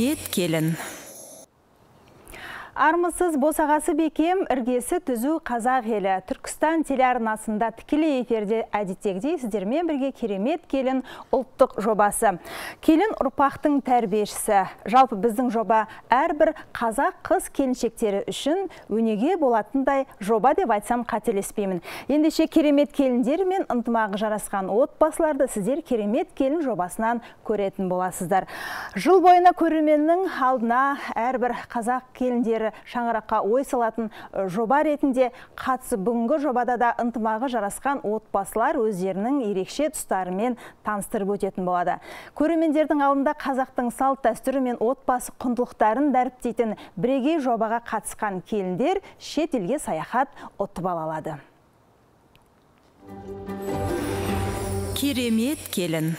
Керемет келін. Армысыз босағасы бекем, іргесі түзу қазақ елі. Түркістан телеарнасында тікелей эфирде әдеттегідей сіздермен бірге керемет келін ұлттық жобасы. Келін ұрпақтың тәрбиешісі. Жалпы біздің жоба әрбір қазақ қыз келіншектері үшін өнеге болатындай жоба деп айтсам қателеспеймін. Ендеше керемет келіндер мен ынтымағы жарасқан отбасыларды сіздер керемет келін жобасынан көретін боласыздар. Жыл бойына көрерменнің алдына әрбір қазақ келіндері шаңыраққа ой салатын жоба ретінде қатысып, бүгінгі жобада да ынтымағы жарасқан отбасылар өздерінің ерекше тұстарымен таныстырып өтетін болады. Көрермендердің алдында қазақтың салт дәстүрі мен отбасы құндылықтарын дәріптейтін бірегей жобаға қатысқан келіндер шет елге саяхат ұтып ала алады. Керемет келін.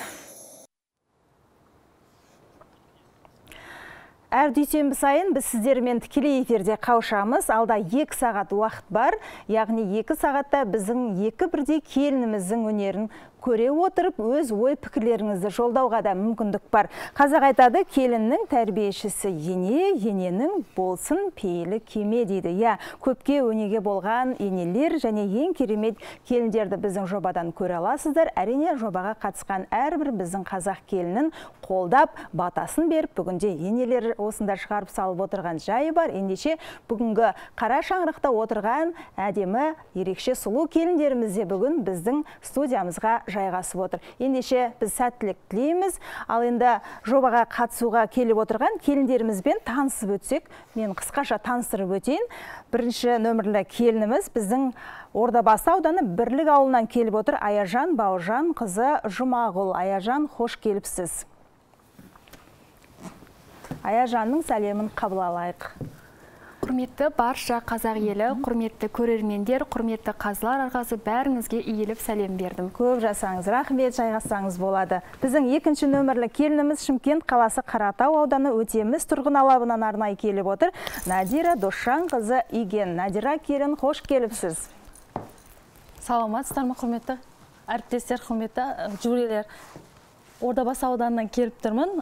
Әр дүйсенбі сайын біз сіздермен тікелей эфирде қауышамыз. Алда 2 сағат уақыт бар, яғни 2 сағатта біздің екі бірдей келініміздің өнерін көре отырып, өз ой пікірлеріңізді жолдауға да мүмкіндік бар. Қазақ айтады, келіннің тәрбиешісі ене, ененің болсын пейілі кеме дейді. Көпке өнеге болған енелер және ең керемет келіндерді біздің жобадан көре аласыздар. Әрине, жобаға қатысқан әрбір біздің қазақ келінін қолдап, батасын беріп, бүгінде енелер осында шығарып салып отырған жайы бар. Ендеше бүгінгі қара шаңырақта отырған әдемі, ерекше сұлу келіндерімізде бүгін біздің студиямызға жайғасып отыр. Ендеше біз сәттілік тілейміз. Ал енді жобаға қатысуға келіп отырған келіндерімізбен танысып өтсек, мен қысқаша таныстырып өтейін. Бірінші нөмірлі келініміз біздің Ордабасы ауданы Бірлік ауылынан келіп отыр. Аяжан Бауыржан қызы Жұмағұл. Аяжан, қош келіпсіз. Аяжанның сәлемін қабыл алайық. Құрметті барша қазақ елі, құрметті көрермендер, құрметті қазылар арқасы бәріңізге иіліп сәлем бердім. Көп жасаңыз, рахмет, жайғасаңыз болады. Біздің екінші нөмірлі келініміз Шымкент қаласы Қаратау ауданы Өтеміс тұрғын алабынан арнайы келіп отыр. Надира Досжан қызы Иген. Надира келін, қош келіпсіз. Саламатсыздар ма, құрметті әріптестер, құрметті жюрилер. Ордабасы ауданынан келіп тұрмын.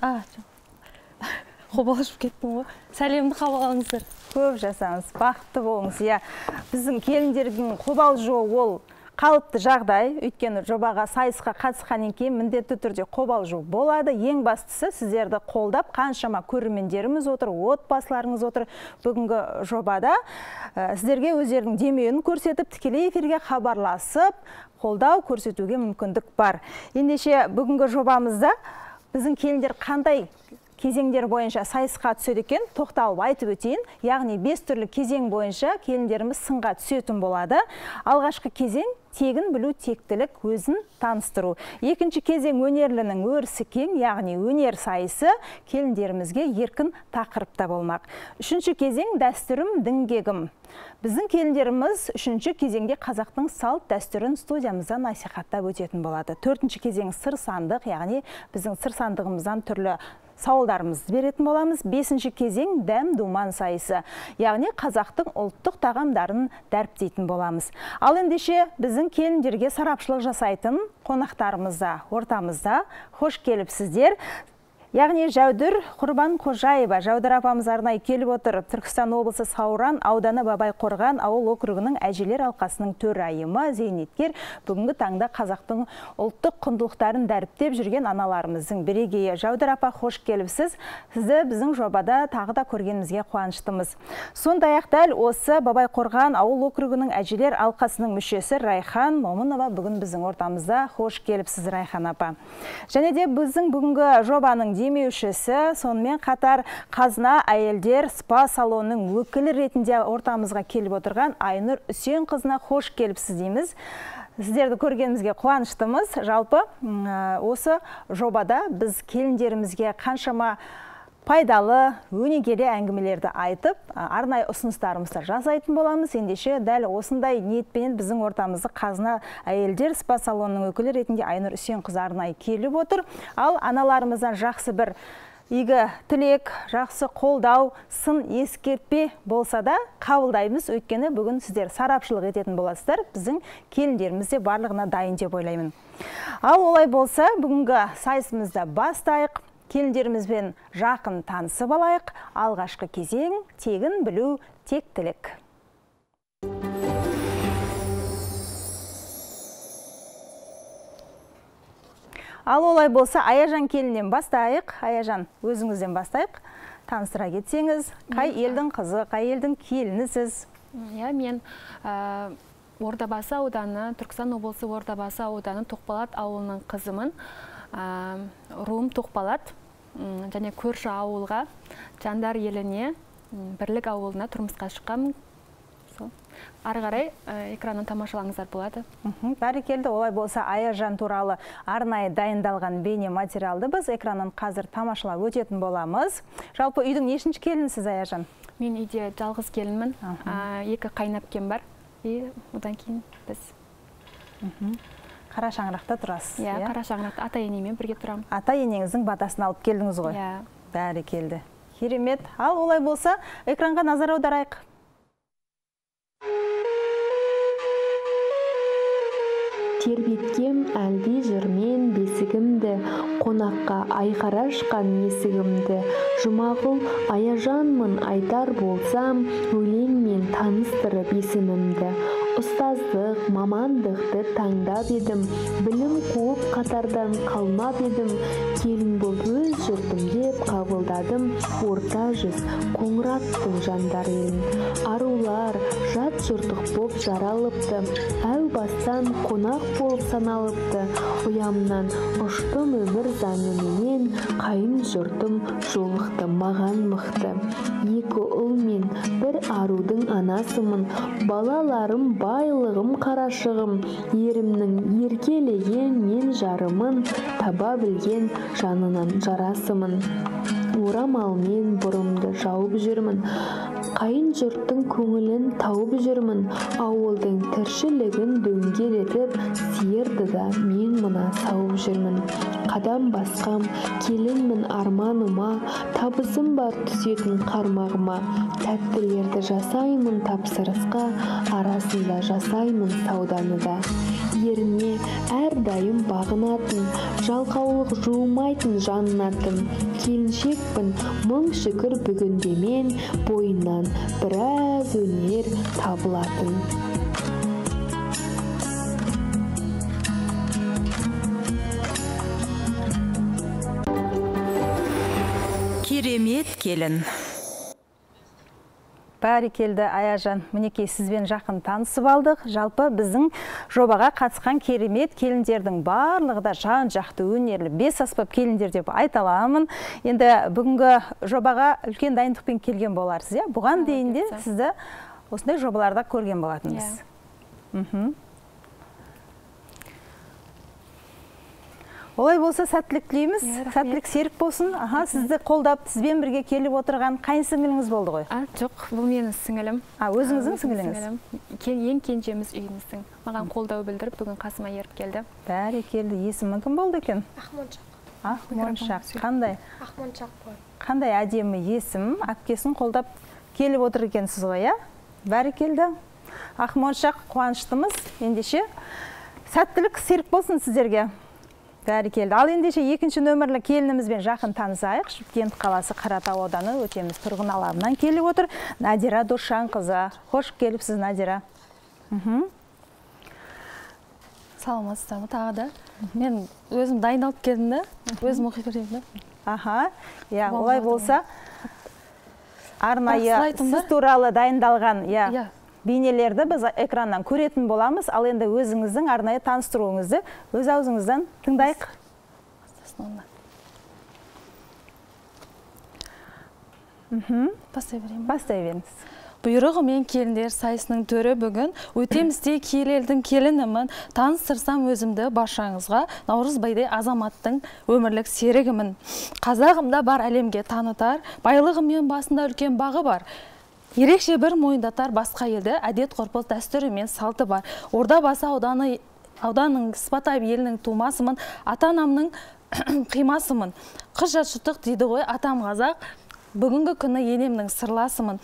Қобалжып кеттім ғой. Сәлемді қабыл алыңыздар. Көп жасаңыз, бақытты болыңыз. Біздің келіндердің қобалжуы ол қалыпты жағдай. Өйткені жобаға сайысқа қатысқаннан кейін міндетті түрде қобалжу болады. Ең бастысы сіздерді қолдап, қаншама көрермендеріміз отыр, отбасыларыңыз отыр. Бүгінгі жобада сіздерге өздерінің демеуін көрсетіп, тікелей эфирге хабарласып, қолдау көрсетуге мүмкіндік бар. Ендеше бүгінгі жобамызда біздің келіндер қандай кезеңдер бойынша сайысқа түседі екен, тоқталып айтып өтейін. Яғни 5 түрлі кезең бойынша келіндеріміз сынға түсетін болады. Алғашқы кезең тегін білу, тектілік, өзін таныстыру. Екінші кезең өнерлінің өрісі кең, яғни өнер сайысы келіндерімізге еркін тақырыпта болмақ. Үшінші кезең дәстүрім, діңгегім. Біздің келіндеріміз үшінші кезеңде қазақтың салт дәстүрін студиямызда насихаттап өтетін болады. Төртінші кезең сыр сандық, яғни біздің сыр сандығымыздан түрлі сауалдарымызды беретін боламыз. Бесінші кезең дәм думан сайысы, яғни қазақтың ұлттық тағамдарын дәріптейтін боламыз. Ал ендеше біздің келіндерге сарапшылық жасайтын қонақтарымызда, ортамызда қош келіпсіздер. Яғни Жәудір Құрбан Қожаева, Жәудір апамыз арнайы келіп отыр. Түркістан облысы Сауран ауданы Бабайқорған ауыл округінің әжелер алқасының төрайымы, зейнеткер, бүгінгі таңда қазақтың ұлттық құндылықтарын дәріптеп жүрген аналарымыздың бірегейі. Жәудір апа, қош келіпсіз. Сізді біздің жобада тағы да көргенімізге қуаныштымыз. Сондай-ақ дәл осы Бабайқорған ауыл округінің әжелер алқасының мүшесі Райхан Момынова бүгін біздің ортамызда. Қош келіпсіз, Райхан апа. Және де біздің бүгінгі жобаның демеушісі, сонымен қатар Қазына әйелдер спа салонының өкілі ретінде ортамызға келіп отырған Айнұр Үсен қызына қош келіпсіз дейміз. Сіздерді көргенімізге қуаныштымыз. Жалпы осы жобада біз келіндерімізге қаншама пайдалы, өнегелі әңгімелерді айтып, арнайы ұсыныстарымызды жасайтын боламыз. Ендеше дәл осындай ниетпенен біздің ортамызды Қазына әйелдер спа салонының өкілі ретінде Айнұр Үсен қызы арнайы келіп отыр. Ал аналарымыздан жақсы бір игі тілек, жақсы қолдау, сын ескертпе болса да қабылдаймыз. Өйткені бүгін сіздер сарапшылық ететін боласыздар. Біздің келіндеріміз де барлығына дайын деп ойлаймын. Ал олай болса, бүгінгі сайысымызда бастайық. келіндерімізбен жақын танысып алайық. Алғашқы кезең тегін білу, тектілік. Ал олай болса, Аяжан келіннен бастайық. Аяжан, өзіңізден бастайық. Таныстыра кетсеңіз, қай елдің қызы, қай елдің келінісіз? Мен Ордабасы ауданы, Түркістан облысы Ордабасы ауданы Тоқпалат ауылының қызымын. Руым Тоқпалат және көрші ауылға, Жандар еліне, Бірлік ауылына тұрмысқа шыққанмын. Ары қарай экраннан тамашалаңыздар болады. Бәрекелді. Олай болса, Аяжан туралы арнайы дайындалған бейне материалды біз экраннан қазір тамашалап өтетін боламыз. Жалпы үйдің нешінші келінсіз, Аяжан? Мен үйде жалғыз келінмін. Екі қайнапкем бар. Одан кейін біз. Қара шаңырақта тұрасыз. Қара шаңырақта ата-енемен бірге тұрам. Ата-енеңіздің батасын алып келдіңіз ғой? Бәрекелді. Керемет. Ал олай болса, экранға назар аударайық. Тербеткем әлде жүрмен бесігімді, қонаққа айқара ашқан есігімді. Жұмағұл Аяжанмын айтар болсам, өлеңмен таныстырып есімімді. Ұстаздық, мамандықты таңдап едім, білім қуып қатардан қалмап едім. Келін болып өз жұртым деп қабылдадым, орта жүз қоңыраттың жандар елін. Арулар жат жұртық боп жаралыпты, әу бастан қонақ болып саналыпты. Ұямнан ұштым өмір заңыменен, қайын жұртым жолықты маған мықты. Екі ұл мен бір арудың анасымын, балаларым байлығым қарашығым. Ерімнің еркелеген мен жарымын, таба білген жанынан жарасымын. Орамалмен бұрымды жауып жүрмін, қайын жұрттың көңілін тауып жүрмін. Ауылдың тіршілігін дөңгелетіп, сиырды да мен мына сауып жүрмін. Қадам басқам, келінмін арманыма, табысым бар түсетін қармағыма. Тәттілерді жасаймын тапсырысқа, арасында жасаймын сауданы да. Еріне әрдайым бағынатын, жалқаулық жуымайтын жанынатын. Келіншекпін, мың шүкір бүгінде мен, бойынан біраз өнер табылатын. Керемет келін. Бәрекелді, Аяжан, мінекей сізбен жақын танысып алдық. Жалпы біздің жобаға қатысқан керемет келіндердің барлығы да жан-жақты өнерлі, бес аспап келіндер деп айта аламын. Енді бүгінгі жобаға үлкен дайындықпен келген боларсыз, иә? Бұған дейін де сізді осындай жобаларда көрген болатынбыз. Олай болса, сәттілік тілейміз. Сәттілік серік болсын. Сізді қолдап, сізбен бірге келіп отырған қайын сіңіліңіз болды ғой? Жоқ, бұл менің сіңілім. Өзіңіздің сіңіліңіз? Ең кенжеміз үйіміздің. Маған қолдау білдіріп, бүгін қасыма еріп келді. Бәрекелді. Есімі кім болды екен? Ақмоншақ. Ақмоншақ. Қандай? Ақмоншақ қой. Қандай әдемі есім, әпкесін қолдап келіп отыр екенсіз ғой, иә? Бәрекелді. Ақмоншақ, қуаныштымыз. Ендеше сәттілік серік болсын сіздерге. Бәрекелді. Ал ендеше екінші нөмірлі келінімізбен жақын танысайық. Шымкент қаласы Қаратау ауданы өтеміз тұрғын алабынан келіп отыр. Надира Досжанқызы. Қош келіпсіз, Надира. Саламатсыздар ма тағы да? Мен өзім дайындалып келдім, өзім оқи берейін. Олай болса, арнайы сіз туралы дайындалған бейнелерді біз экраннан көретін боламыз. Ал енді өзіңіздің арнайы таныстыруыңызды өз аузыңыздан тыңдайық. Бастай берейін. Бастай беріңіз. Бұйрығымен келіндер сайысының төрі бүгін. Өтемісте келелдің келінімін, таныстырсам өзімді баршаңызға, Наурызбайдай азаматтың өмірлік серігімін. Қазағымда бар әлемге танытар, байлығымен басында үлкен бағы бар. Ерекше бір мойындатар басқа елді, әдет ғұрпы дәстүрі мен салты бар. Ордабасы ауданның Сыпатай елінің тумасымын, ата-анамның қимасымын. Қыз жатшытық дейді ғой атам қазақ, бүгінгі күні енемнің сырласымын.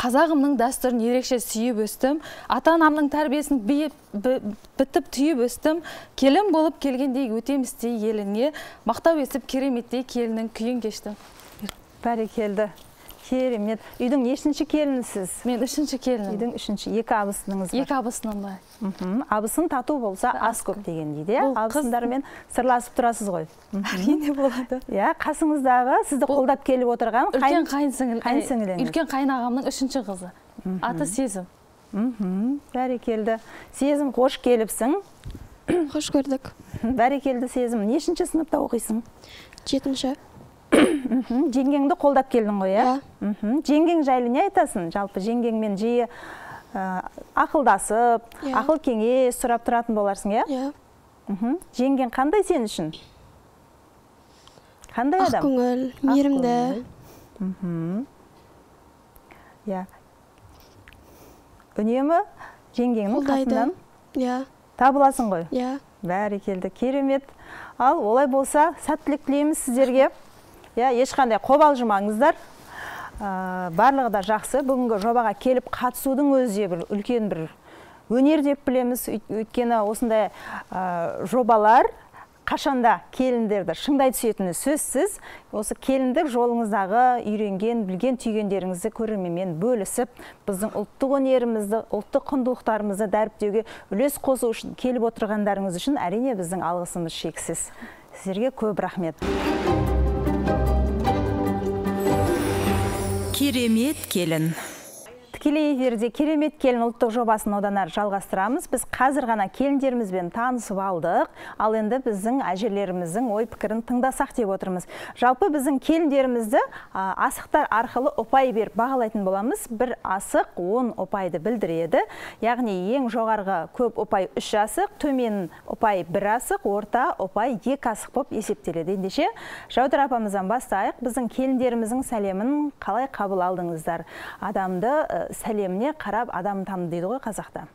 қазағымның дәстүрін ерекше сүйіп өстім. Ата-анамның тәрбиесін бітіп түйіп өстім. Келін болып келгендей өтемістей еліне, мақтау есіп кереметтей келінің күйін кештім. Бәрекелді. Керемет. Үйдің нешінші келінісіз? Мен үшінші келінім. Үйдің үшінші. Екі абысыныңыз бар. Екі абысынан бар. Абысын тату болса ас көп деген дейді. Абысындармен сырласып тұрасыз ғой. Әрине болады. Қасыңыздағы сізді қолдап келіп отырған үлкен қайынсіңіліңіз. Үлкен қайынағамның үшінші қызы. Аты Сезім. Бәрекелді. Сезім, қош келіпсің. Қош көрдік. Бәрекелді Сезім. Нешінші сыныпта оқисың? 7-ші. Жеңгеңді қолдап келдің ғой, Жеңгең жайлы не айтасың? Жалпы жеңгеңмен жиі ақылдасып, ақыл кеңес сұрап тұратын боларсың, Жеңгең қандай сен үшін? Қандай адам? Ақкөңіл, мейірімді. Үнемі жеңгеңнің қасынан табыласың ғой? Бәрекелді, керемет. Ал олай болса, сәттілік тілейміз сіздерге. Ешқандай қобалжымаңыздар. Барлығы да жақсы. Бүгінгі жобаға келіп қатысудың өзі бір үлкен бір өнер деп білеміз. Өйткені осындай жобалар қашанда келіндерді шыңдай түсетіні сөзсіз. Осы келіндік жолыңыздағы үйренген, білген түйгендеріңізді көрерменмен бөлісіп, біздің ұлттық өнерімізді, ұлттық құндылықтарымызды дәріптеуге үлес қосу үшін келіп отырғандарыңыз үшін әрине біздің алғысымыз шексіз. Сіздерге көп рахмет. Керемет келін. Тікелей эфирде керемет келін ұлттық жобасын одан әрі жалғастырамыз. Біз қазір ғана келіндерімізбен танысып алдық. Ал енді біздің әжелеріміздің ой пікірін тыңдасақ деп отырмыз. Жалпы біздің келіндерімізді асықтар арқылы ұпай беріп бағалайтын боламыз. Бір асық 10 ұпайды білдіреді. Яғни ең жоғарғы көп ұпай 3 асық, төмен ұпай 1 асық, орта ұпай 2 асық болып есептеледі. Ендеше Жаудыр апамыздан бастайық. Біздің келіндеріміздің сәлемін қалай қабыл алдыңыздар? Адамды сәлеміне қарап адам таны дейді ғой қазақта.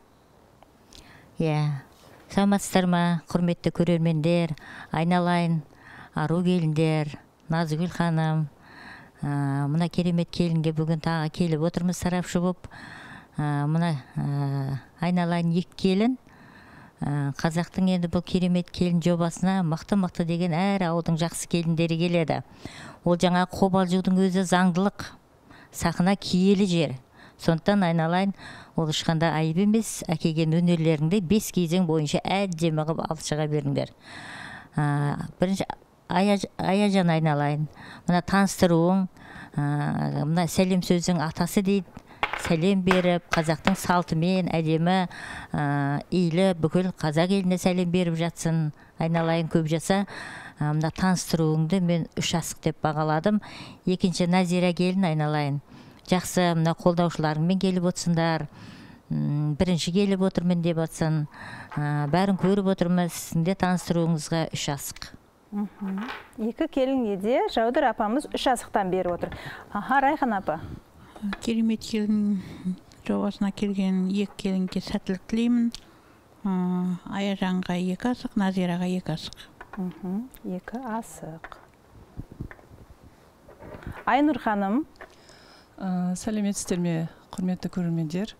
Саламатсыздар ма, құрметті көрермендер, айналайын, ару келіндер, Назгүл ханым. Мына керемет келінге бүгін тағы келіп отырмыз сарапшы болып. Мына айналайын екі келін. Қазақтың енді бұл керемет келін жобасына мықты деген әр ауылдың жақсы келіндері келеді. Ол жаңа қобалжудың өзі заңдылық, сахна киелі жер. Сондықтан айналайын, ол ешқандай айып емес, әкелген өнерлеріңді 5 кезең бойынша әдемі қылып алып шыға беріңдер. Бірінші Аяжан айналайын, мына таныстыруың, мына сәлем сөздің атасы дейді, сәлем беріп, қазақтың салтымен әдемі үйлі бүкіл қазақ еліне сәлем беріп жатсын. Айналайын көп жаса. Мына таныстыруыңды мен 3 асық деп бағаладым. Екінші Назира келін айналайын. Жақсы, мына қолдаушыларыңмен келіп отырсыңдар. Бірінші келіп отырмын деп отырсын. Бәрін көріп отырмыз. Сізде таныстыруыңызға 3 асық. Екі келінге де Жаудыр апамыз 3 асықтан беріп отыр. Райхан апа. Керемет келін жобасына келген екі келінге сәттілік тілеймін. Аяжанға 2 асық, Назираға 2 асық. 2 асық. Айнұр ханым. Сәлеметсіздер ме, құрметті көрермендер,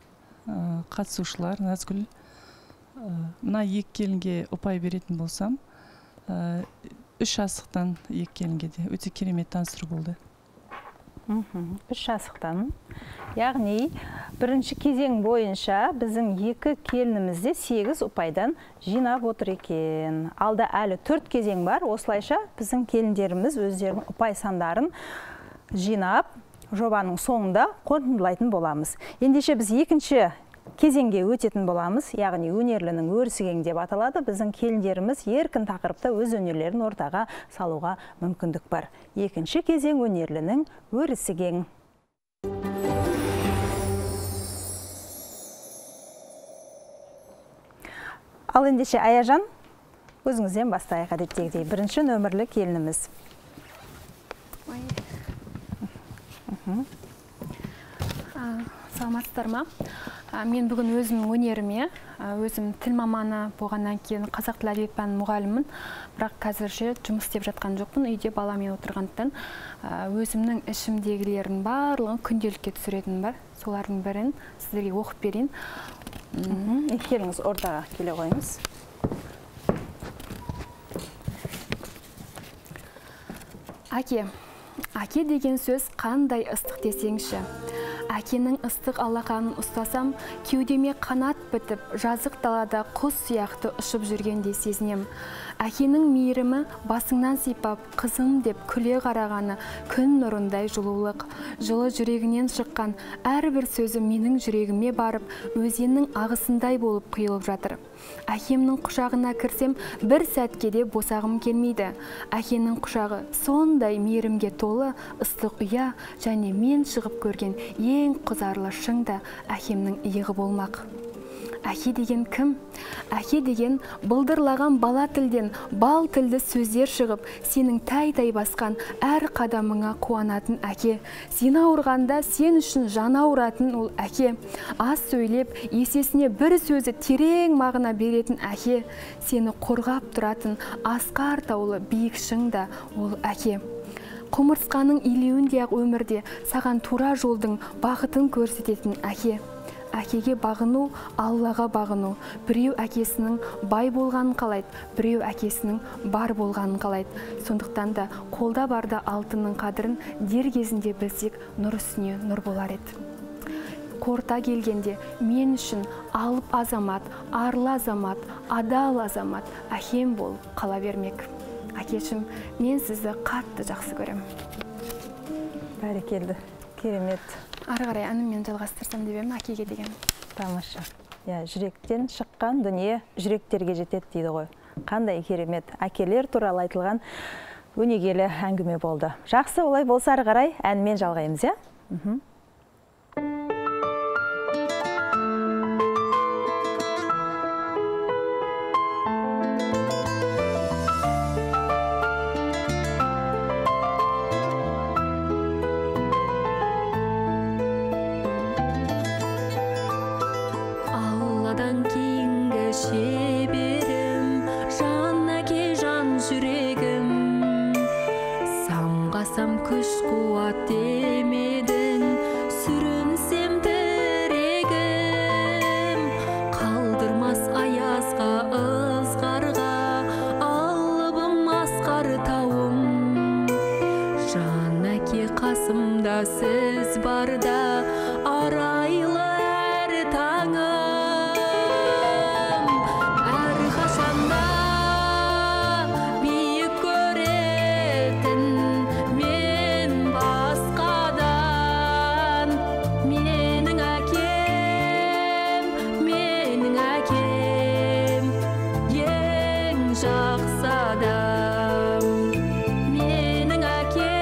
қатысушылар, Назгүл. Мына екі келінге ұпай беретін болсам, 3 асықтан екі келінге де өте керемет таныстыру болды. 3 асықтан. Яғни, бірінші кезең бойынша біздің екі келінімізде 8 ұпайдан жинап отыр екен. Алда әлі 4 кезең бар. Осылайша біздің келіндеріміз өздерінің ұпай сандарын жинап, жобаның соңында қорытындылайтын боламыз. Ендеше біз екінші кезеңге өтетін боламыз, яғни өнерлінің өрісі деп аталады. Біздің келіндеріміз еркін тақырыпта өз өнерлерін ортаға салуға мүмкіндік бар. Екінші кезең өнерлінің өрісі кең. Ал ендеше Аяжан, өзіңізден бастайық әдеттегідей. Бірінші нөмірлі келініміз. Саламатсыздар ма? Мен бүгін өзімнің өнеріме, өзім тіл маманы болғаннан кейін қазақ тілі әдебиет пәнінің мұғалімімін, бірақ қазірше жұмыс істеп жатқан жоқпын, үйде баламен отырғандықтан өзімнің ішімдегілердің барлығын күнделікке түсіретінім бар. Солардың бірін сіздерге оқып берейін. Келіңіз, ортаға келе қойыңыз. Әке деген сөз қандай ыстық десеңші. Әкенің ыстық алақанын ұстасам, кеудеме қанат бітіп, жазық далада құс сияқты ұшып жүргенде сезінем. Әкенің мейірімі басыңнан сипап, қызым деп күле қарағаны күн нұрындай жылулық. Жылы жүрегінен шыққан әрбір сөзі менің жүрегіме барып, өзеннің ағысындай болып құйылып жатыр. Әкемнің құшағына кірсем, бір сәтке де босағым келмейді. Әкенің құшағы сондай мейірімге толы, ыстық ұя, және мен шығып көрген ең құзарлы шыңда әкемнің иығы болмақ. Әке деген кім? Әке деген былдырлаған бала тілден бал тілді сөздер шығып, сенің тай-тай басқан әр қадамыңа қуанатын әке. Сен ауырғанда сен үшін жан ауыратын ол әке. Аз сөйлеп, есесіне бір сөзі терең мағына беретін әке. Сені қорғап тұратын асқар таулы биік шыңда ол әке. Құмырсқаның илеуінде-ақ өмірде саған тура жолдың бақытын көрсететін әке. Әкеге бағыну, Аллаға бағыну. Біреу әкесінің бай болғанын қалайды, біреу әкесінің бар болғанын қалайды. Сондықтан да қолда барда алтынның қадірін дер кезінде білсек, нұр үстіне нұр болар еді. Қорыта келгенде мен үшін алып азамат, арлы азамат, адал азамат, әкем болып қала бермек. Әкешім, мен сізді қатты жақсы көрем. Бәрекелді, керемет. Ары қарай әніммен жалғастырсам деп едім, әкеге деген. Тамаша. Жүректен шыққан дүние жүректерге жетеді дейді ғой. Қандай керемет. Әкелер туралы айтылған өнегелі әңгіме болды. Жақсы, олай болса ары қарай әнмен жалғаймыз, я? Сіз барда арайлы әр таңым, әр қашанда биік көретін мен басқадан. Менің әкем, ең жақсы адам. Менің әкем,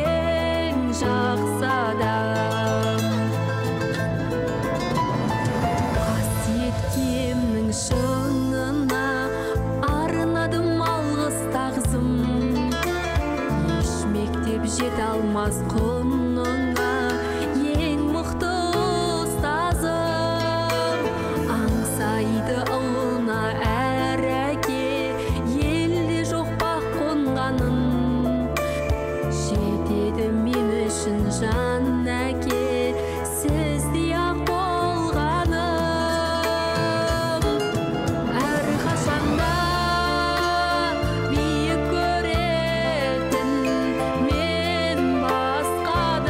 ең жақсы адам. Қасиет кемнің шыңына арнадым алғыс тағзым. Еш мектеп жете алмас құныңа ең мықты ұстазым. Аңсайды ұлына әр әке, елде жоқ бақ қонғанын. Жетеді мен үшін жан әке, сіздей-ақ болғаным. Әр қашанда биік көретін мен басқадан.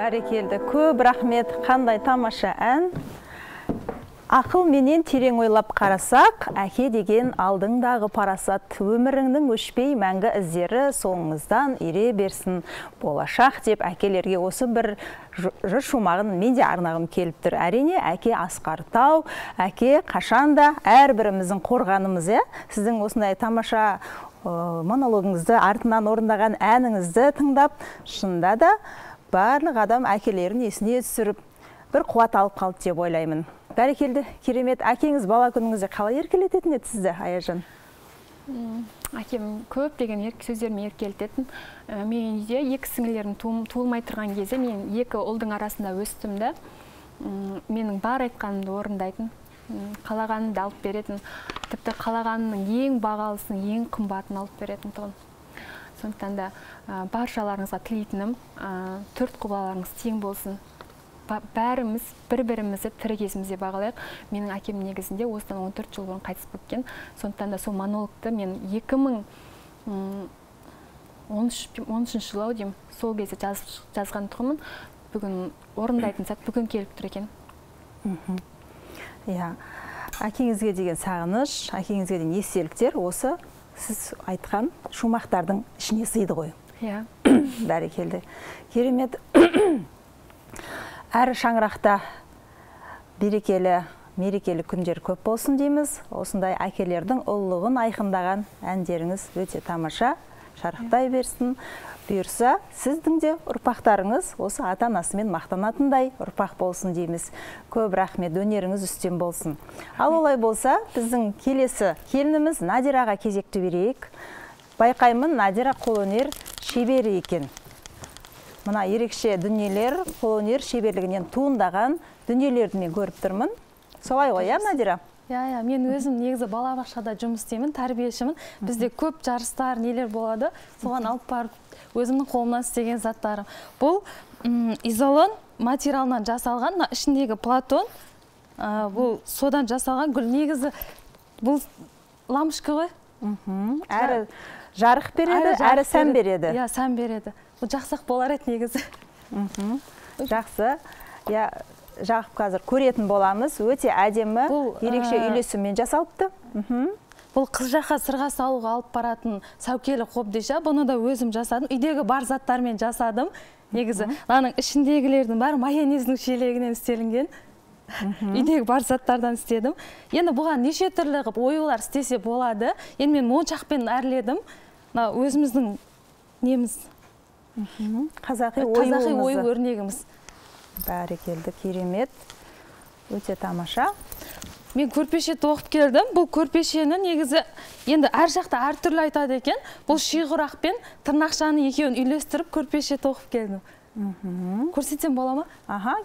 Бәрекелді. Көп рахмет. Қандай тамаша ән. Ақыл менен терең ойлап қарасақ, әке деген алдыңдағы парасат, өміріңнің өшпей мәңгі іздері соңыңыздан ере берсін болашақ деп әкелерге осы бір жыр шумағын мен де арнағым келіп тұр. Әрине, әке асқар тау, әке қашанда әрбіріміздің қорғанымыз. Сіздің осындай тамаша монологыңызды, артынан орындаған әніңізді тыңдап, шынында да барлық адам әкелерін есіне түсіріп, бір қуат алып қалды деп ойлаймын. Бәрекелді, керемет. Әкеңіз бала күніңізде қалай еркелететін еді сізді, Аяжан? Әкем көп деген сөздермен еркелететін. Мен үйде екі сіңілерім туылмай тұрған кезде мен екі ұлдың арасында өстім де, менің бар айтқанымды орындайтын, қалағанымды алып беретін, тіпті қалағанымның ең бағалысын, ең қымбатын алып беретін тұғын. Сондықтан да баршаларыңызға тілейтінім, төрт құбылаларыңыз тең болсын. Бәріміз бір-бірімізді тірі кезімізде бағалайық. Менің әкем негізінде осыдан 14 жыл бұрын қайтыс болып кеткен. Сондықтан да сол монологты мен 2013 жылы деймін, сол кезде жазған тұғымын. Бүгін орындайтын сәт бүгін келіп тұр екен. Әкеңізге деген сағыныш, әкеңізге деген естеліктер осы сіз айтқан шумақтардың ішіне сыйды ғой. Бәрекелді. Керемет. Әр шаңырақта берекелі, мерекелі күндер көп болсын дейміз. Осындай әкелердің ұлылығын айқындаған әндеріңіз өте тамаша, шарықтай берсін. Бұйырса, сіздің де ұрпақтарыңыз осы ата-анасымен мақтанатындай ұрпақ болсын дейміз. Көп рахмет, өнеріңіз үстем болсын. Ал олай болса, біздің келесі келініміз Надираға кезекті берейік. Байқаймын, Надира қолөнер шебері екен. Мына ерекше дүниелер, қолөнер шеберлігінен туындаған дүниелерді мен көріп тұрмын. Солай ғой, Надира? Мен өзім негізі балабақшада жұмыс істеймін, тәрбиешімін. Бізде көп жарыстар, нелер болады. Соған алып барып, өзімнің қолымнан істеген заттарым. Бұл изолон материалынан жасалған, ішіндегі платон, бұл содан жасалған гүл. Негізі бұл лампочка ғой. Әрі жарық береді, әрі сән береді. Сән береді. Бұл жақсақ болар еді негізі. Жақсы. Жағып қазір көретін боламыз. Өте әдемі, ерекше үйлесіммен жасалыпты. Бұл қыз жаққа сырға салуға алып баратын сәукелі қобдиша. Бұны да өзім жасадым. Үйдегі бар заттармен жасадым. Негізі, мынаның ішіндегілердің бәрі майонездің шелегінен істелінген. Үйдегі бар заттардан істедім. Енді бұған неше түрлі қып оюлар істесе болады. Енді мен моншақпен әрледім. Өзіміздің неміз. Қазақи ою өрнегіміз. Бәрекелді, керемет. Өте тамаша. Мен көрпеше тоқып келдім. Бұл көрпешені негізі енді әр жақта әр түрлі айтады екен. Бұл шиғырақ пен тырнақшаны екеуін үйлестіріп көрпеше тоқып келдім. Көрсетсем бола ма?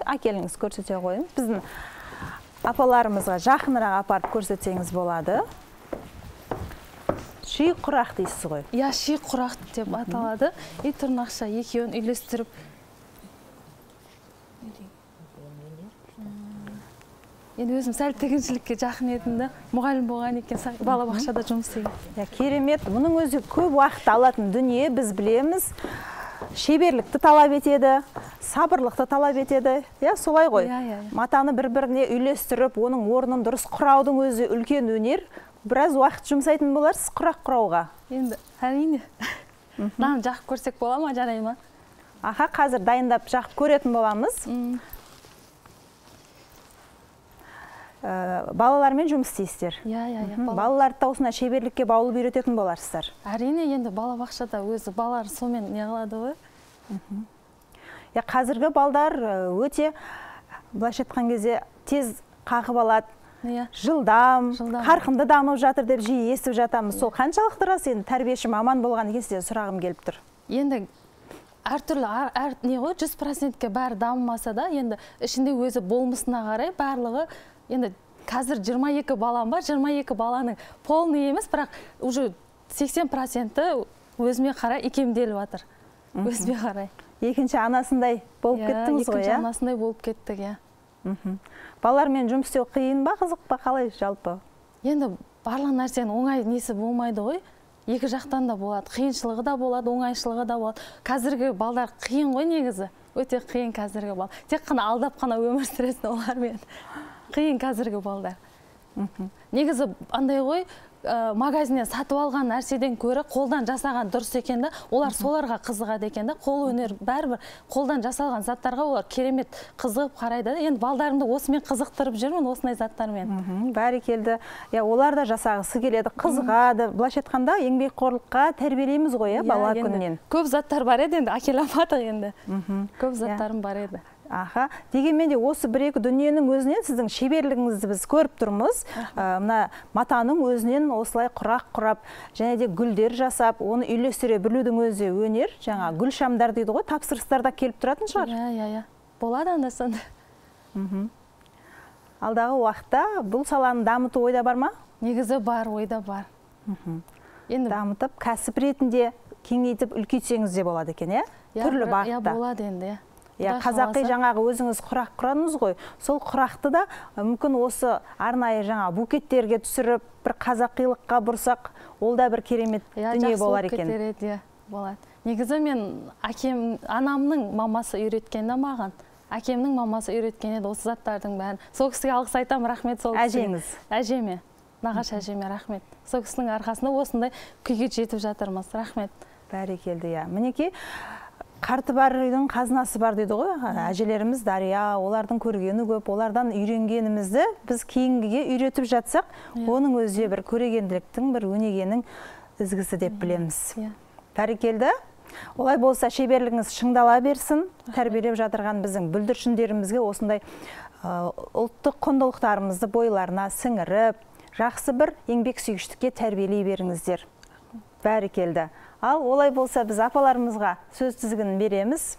Әкеліңіз көрсете қойын. Біздің апаларымызға жақынырақ апарып көрсетсеңіз болады. Ши құрақ дейсіз ғой? Ши құрақ деп аталады. Тырнақша екеуін үйлестіріп. Енді өзім сәл тігіншілікке жақын едімді. Мұғалім болған екен, балабақшада жұмыс істеген. Керемет. Мұның өзі көп уақыт алатын дүние, біз білеміз. Шеберлікті талап етеді, сабырлықты талап етеді. Солай ғой. Матаны бір-біріне үйлестіріп, оның орнын дұрыс құраудың өзі үлкен өнер. Біраз уақыт жұмсайтын боларсыз құрақ құрауға. Енді, әрине. Мынаны жақып көрсек бола ма, жарай ма? Қазір дайындап жақып көретін боламыз. Балалармен жұмыс істейсіздер. Балаларды да осындай шеберлікке баулып үйрететін боларсыздар. Әрине, енді балабақшада өзі балалар сомен не қылады ғой. Қазіргі балдар өте, былайша айтқан кезде, тез қағып алады. Жылдам, қарқынды дамып жатыр деп жиі естіп жатамыз. Сол қаншалықты рас, енді тәрбиеші маман болған екен, сізден сұрағым келіп тұр. Енді әртүрлі, не ғой, 100%-ке бәрі дамымаса да, енді ішінде өзі болмысына қарай барлығы. Енді қазір 22 балам бар, 22 баланың полный емес, бірақ уже 80%-і өзіме қарай икемделіп жатыр. Өзіме қарай. Екінші анасындай болып кеттіңіз ғой, Екінші анасындай болып кеттік, Балалармен жұмыс істеу қиын ба, қызық па, қалай жалпы? Енді барлық нәрсенің оңай несі болмайды ғой. екі жақтан да болады, қиыншылығы да болады, оңайшылығы да болады. Қазіргі балдар қиын ғой негізі, өте қиын қазіргі бал. Тек қана алдап қана өмір сүресін олармен. Қиын қазіргі балдар. Негізі андай ғой, магазиннен сатып алған нәрседен көрі қолдан жасаған дұрыс екен да, олар соларға қызығады екен да, қол өнер бәрібір қолдан жасалған заттарға олар керемет қызығып қарайды. Енді балдарымды осымен қызықтырып жүрмін, осындай заттармен. Бәрекелді. Олар да жасағысы келеді, қызығады. Былайша айтқанда еңбекқорлыққа тәрбиелейміз ғой, бала күнінен. Көп заттар бар еді, енді әкеле алмадық енді. Көп заттарым бар еді. Дегенмен де осы бір-екі дүниенің өзінен сіздің шеберлігіңізді біз көріп тұрмыз. Мына матаның өзінен осылай құрақ құрап, және де гүлдер жасап, оны үйлестіре білудің өзі өнер. Жаңа гүл шамдар дейді ғой, тапсырыстарда келіп тұратын шығар. Иә. Болады анда сонда. Алдағы уақытта бұл саланы дамыту ойда бар ма? Негізі бар, ойда бар. Енді дамытып, кәсіп ретінде кеңейтіп үлкейтсеңіз де болады екен, иә? Түрлі бағытта. Болады енді, Қазақи жаңағы өзіңіз құрақ құрадыңыз ғой, сол құрақты да мүмкін осы арнайы жаңа букеттерге түсіріп, бір қазақилыққа бұрсақ, ол да бір керемет дүние болар екен. Болады. Негізі мен анамның мамасы үйреткен де маған. Әкемнің мамасы үйреткен еді осы заттардың бәрін. Сол кісіге алғыс айтам, рахмет сол кісіге. Әжеңіз? Әжеме, нағашы әжеме рахмет. Сол кісінің арқасында осындай күйге жетіп жатырмыз. Рахмет. Бәрекелді, Мінекей, қарты бар үйдің қазынасы бар дейді ғой, әжелеріміз дария, олардың көргені көп, олардан үйренгенімізді біз кейінгіге үйретіп жатсақ, оның өзі бір көрегенділіктің, бір өнегенің ізгісі деп білеміз. Бәрекелді. Олай болса шеберлігіңіз шыңдала берсін, тәрбиелеп жатырған біздің бүлдіршіндерімізге осындай ұлттық құндылықтарымызды бойларына сіңіріп, жақсы бір еңбек сүйгіштікке тәрбиелей беріңіздер. Бәрекелді. Ал олай болса біз апаларымызға сөз тізгінін береміз.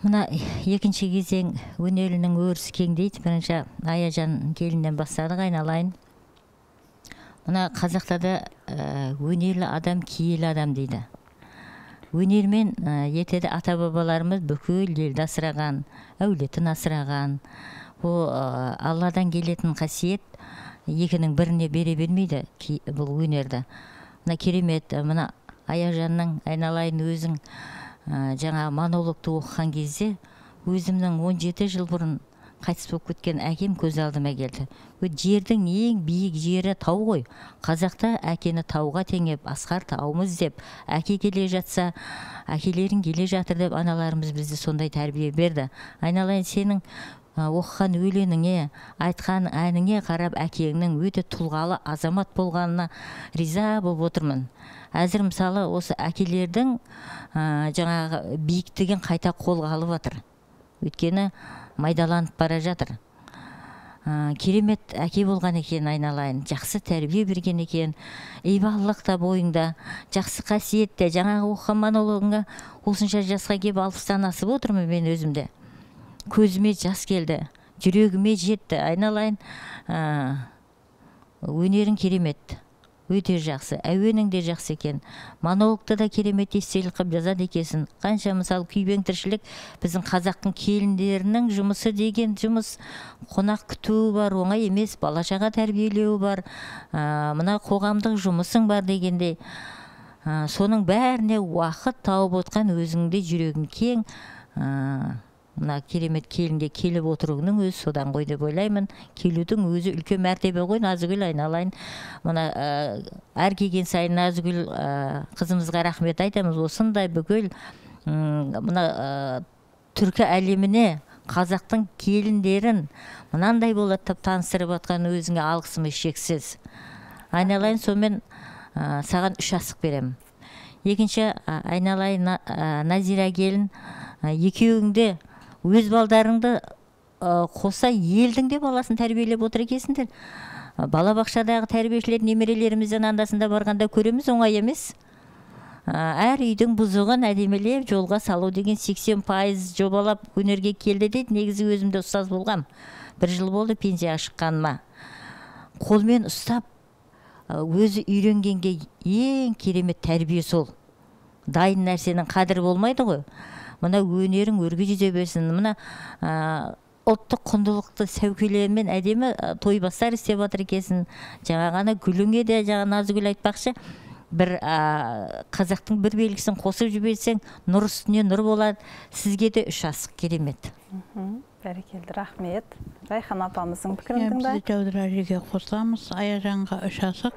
Мына екінші кезең өнерінің өрісі кеңдейді. Бірінші Аяжан келіннен бастадық, айналайын. Мына қазақта да өнерлі адам, киелі адам дейді. Өнермен ертеде ата-бабаларымыз бүкіл елді асыраған, әулетін асыраған. Бұл Алладан келетін қасиет екінің біріне бере бермейді бұл өнерді. Мына керемет, мына Аяжанның айналайын өзің жаңа монологты оқыған кезде өзімнің 17 жыл бұрын қайтыс болып кеткен әкем көз алдыма келді. Жердің ең биік жері тау ғой. Қазақта әкені тауға теңеп, асқар тауымыз деп, әке келе жатса, әкелерің келе жатыр деп аналарымыз бізді сондай тәрбие берді. Айналайын сенің оқыған өлеңіңе, айтқан әніңе қарап әкеңнің өте тұлғалы азамат болғанына риза болып отырмын. Әзір мысалы осы әкелердің жаңағы биіктігін қайта қолға алып жатыр. Өйткені майдаланып бара жатыр. Керемет әке болған екен, айналайын. Жақсы тәрбие берген екен. Ибалылық та бойыңда, жақсы қасиетте. Жаңағы оқыған монологыңа осынша жасқа келіп 60-тан асып отырмын мен өзімде. Көзіме жас келді, жүрегіме жетті. Айналайын, өнерің керемет, өте жақсы, әуенің де жақсы екен. Монологты да керемет естелік қып жазады екенсің. Қанша мысалы күйбең тіршілік, біздің қазақтың келіндерінің жұмысы деген жұмыс, қонақ күтуі бар, оңай емес, балашаға тәрбиелеуі бар, мына қоғамдық жұмысың бар дегенде. Соның бәріне уақыт тауып отқан өзіңде жүрегің кең, мына керемет келінге келіп отыруының өзі содан ғой деп ойлаймын. Келудің өзі үлкен мәртебе ғой, Назгүл, айналайын. Мына әр келген сайын Назгүл қызымызға рахмет айтамыз. Осындай бүкіл мына түркі әлеміне қазақтың келіндерін мынандай болады деп таныстырып жатқан өзіңе алғысым шексіз. Айналайын, сонымен саған 3 асық беремін. Екінші, айналайын Назира келін, екеуіңде өз балдарыңды қоса елдің де баласын тәрбиелеп отыр екенсіңдер. Балабақшадағы тәрбиешілер немерелерімізден андасында барғанда көреміз, оңай емес. Әр үйдің бұзығын әдемелеп жолға салу деген 80% жобалап өнерге келді дейді. Негізі өзімде ұстаз болғам. 1 жыл болды пенсияға шыққаныма. Қолмен ұстап, өзі үйренгенге ең керемет тәрбие сол. Дайын нәрсенің қадірі болмайды ғой. Мына өнерің өрге жүзе берсін. Мына ұлттық құндылықты сәукелермен әдемі тойбастар істеп жатыр екенсің. Жаңа ғана Гүліңе де Назгүл айтпақшы, бір қазақтың бір белгісін қосып жіберсең, нұр үстіне нұр болады. Сізге де 3 асық керемет. Бәрекелді, рахмет. Райхан апамыздың пікірін тыңдайық. Біз Жаудыражиге қосыламыз. Аяжанға 3 асық,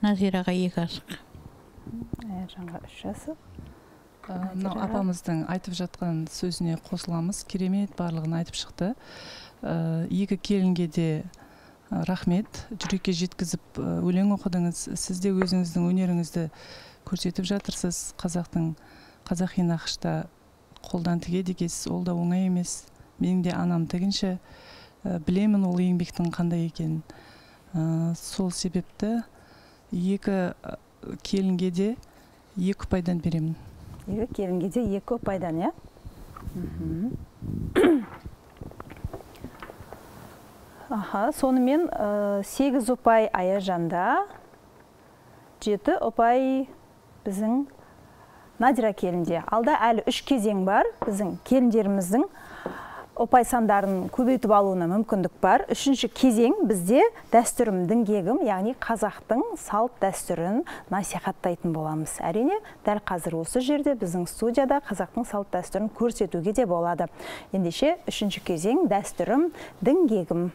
Назираға 2 асық. Аяжанға 3 асық. Апамыздың айтып жатқан сөзіне қосыламыз. Керемет барлығын айтып шықты. Екі келінге де рахмет. Жүрекке жеткізіп өлең оқыдыңыз. Сіз де өзіңіздің өнеріңізді көрсетіп жатырсыз. Қазақи нақышта қолдан тігеді екенсіз. Ол да оңай емес. Менің де анам тігінші. Білемін ол еңбектің қандай екенін. Сол себепті екі келінге де 2 ұпайдан беремін. Екі келінге де 2 ұпайдан, е? Сонымен 8 ұпай Аяжанда, 7 ұпай біздің Надира келінде. Алда әлі 3 кезең бар. Біздің келіндеріміздің ұпай сандарын көбейтіп алуына мүмкіндік бар. 3-ші кезең бізде дәстүрім діңгегім, яғни қазақтың салт дәстүрін насихаттайтын боламыз. Әрине, дәл қазір осы жерде біздің студияда қазақтың салт дәстүрін көрсетуге де болады. Ендеше 3-ші кезең дәстүрім діңгегім.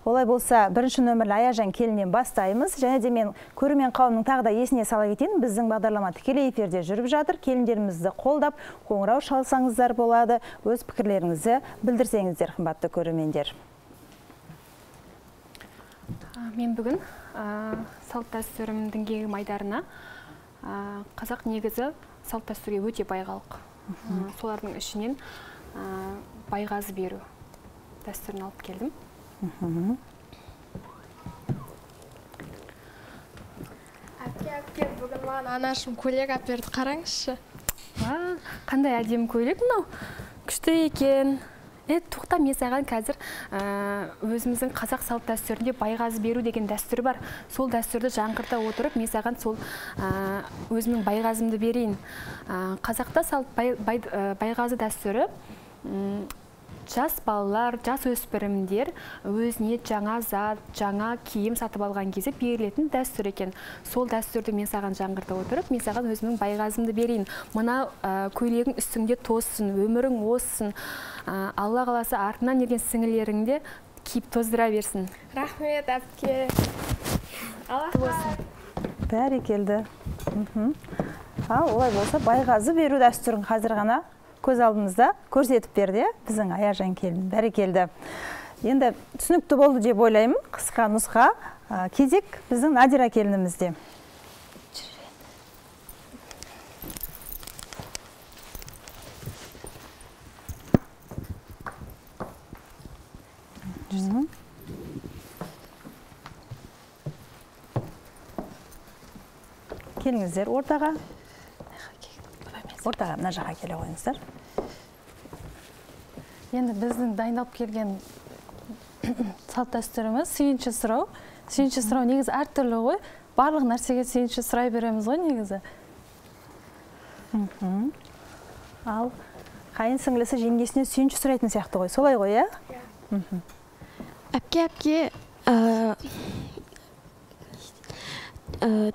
Олай болса, бірінші нөмірлі Аяжан келінен бастаймыз. Және де мен көрермен қауымның тағы да есіне сала кетейін. Біздің бағдарлама тікелей эфирде жүріп жатыр. Келіндерімізді қолдап, қоңырау шалсаңыздар болады. Өз пікірлеріңізді білдірсеңіздер, қымбатты көрермендер. Мен бүгін салт дәстүрім діңгегім айдарына қазақ негізі салт дәстүрге өте байғалық. Солардың ішінен байғазы беру дәстүрін алып келдім. Әпке, бүгін маған анашым көйлек әперді, қараңызшы. Қандай әдемі көйлек мынау? Күшті екен. Тоқта, мен саған қазір өзіміздің қазақ салт дәстүрінде байғазы беру деген дәстүр бар. Сол дәстүрді жаңғырта отырып, мен саған сол өзімнің байғазымды берейін. Қазақта салт байғазы дәстүрі жас балалар, жас өспірімдер өзіне жаңа зат, жаңа киім сатып алған кезде берілетін дәстүр екен. Сол дәстүрді мен саған жаңғырта отырып, мен саған өзімнің байғазымды берейін. Мына көйлегің үстіңде тозсын, өмірің озсын. Алла қаласа артынан ерген сіңілеріңде киіп тоздыра берсін. Рахмет, әпке. Алла болсын. Бәрекелді. Олай болса, байғазы беру дәстүрін қазір ғана көз алдымызда көрсетіп берді, біздің Аяжан келін. Бәрекелді. Енді түсінікті болды деп ойлаймын. Қысқа нұсқа кезек біздің Надира келінімізде. Келіңіздер ортаға. Ортаға, мына жаққа келе қойыңыздар. Енді біздің дайындалып келген салт дәстүріміз сүйінші сұрау. Сүйінші сұрау негізі әртүрлі ғой. Барлық нәрсеге сүйінші сұрай береміз ғой негізі. Ал қайын сіңлісі жеңгесіне сүйінші сұрайтын сияқты ғой. Солай ғой, е? Әпке,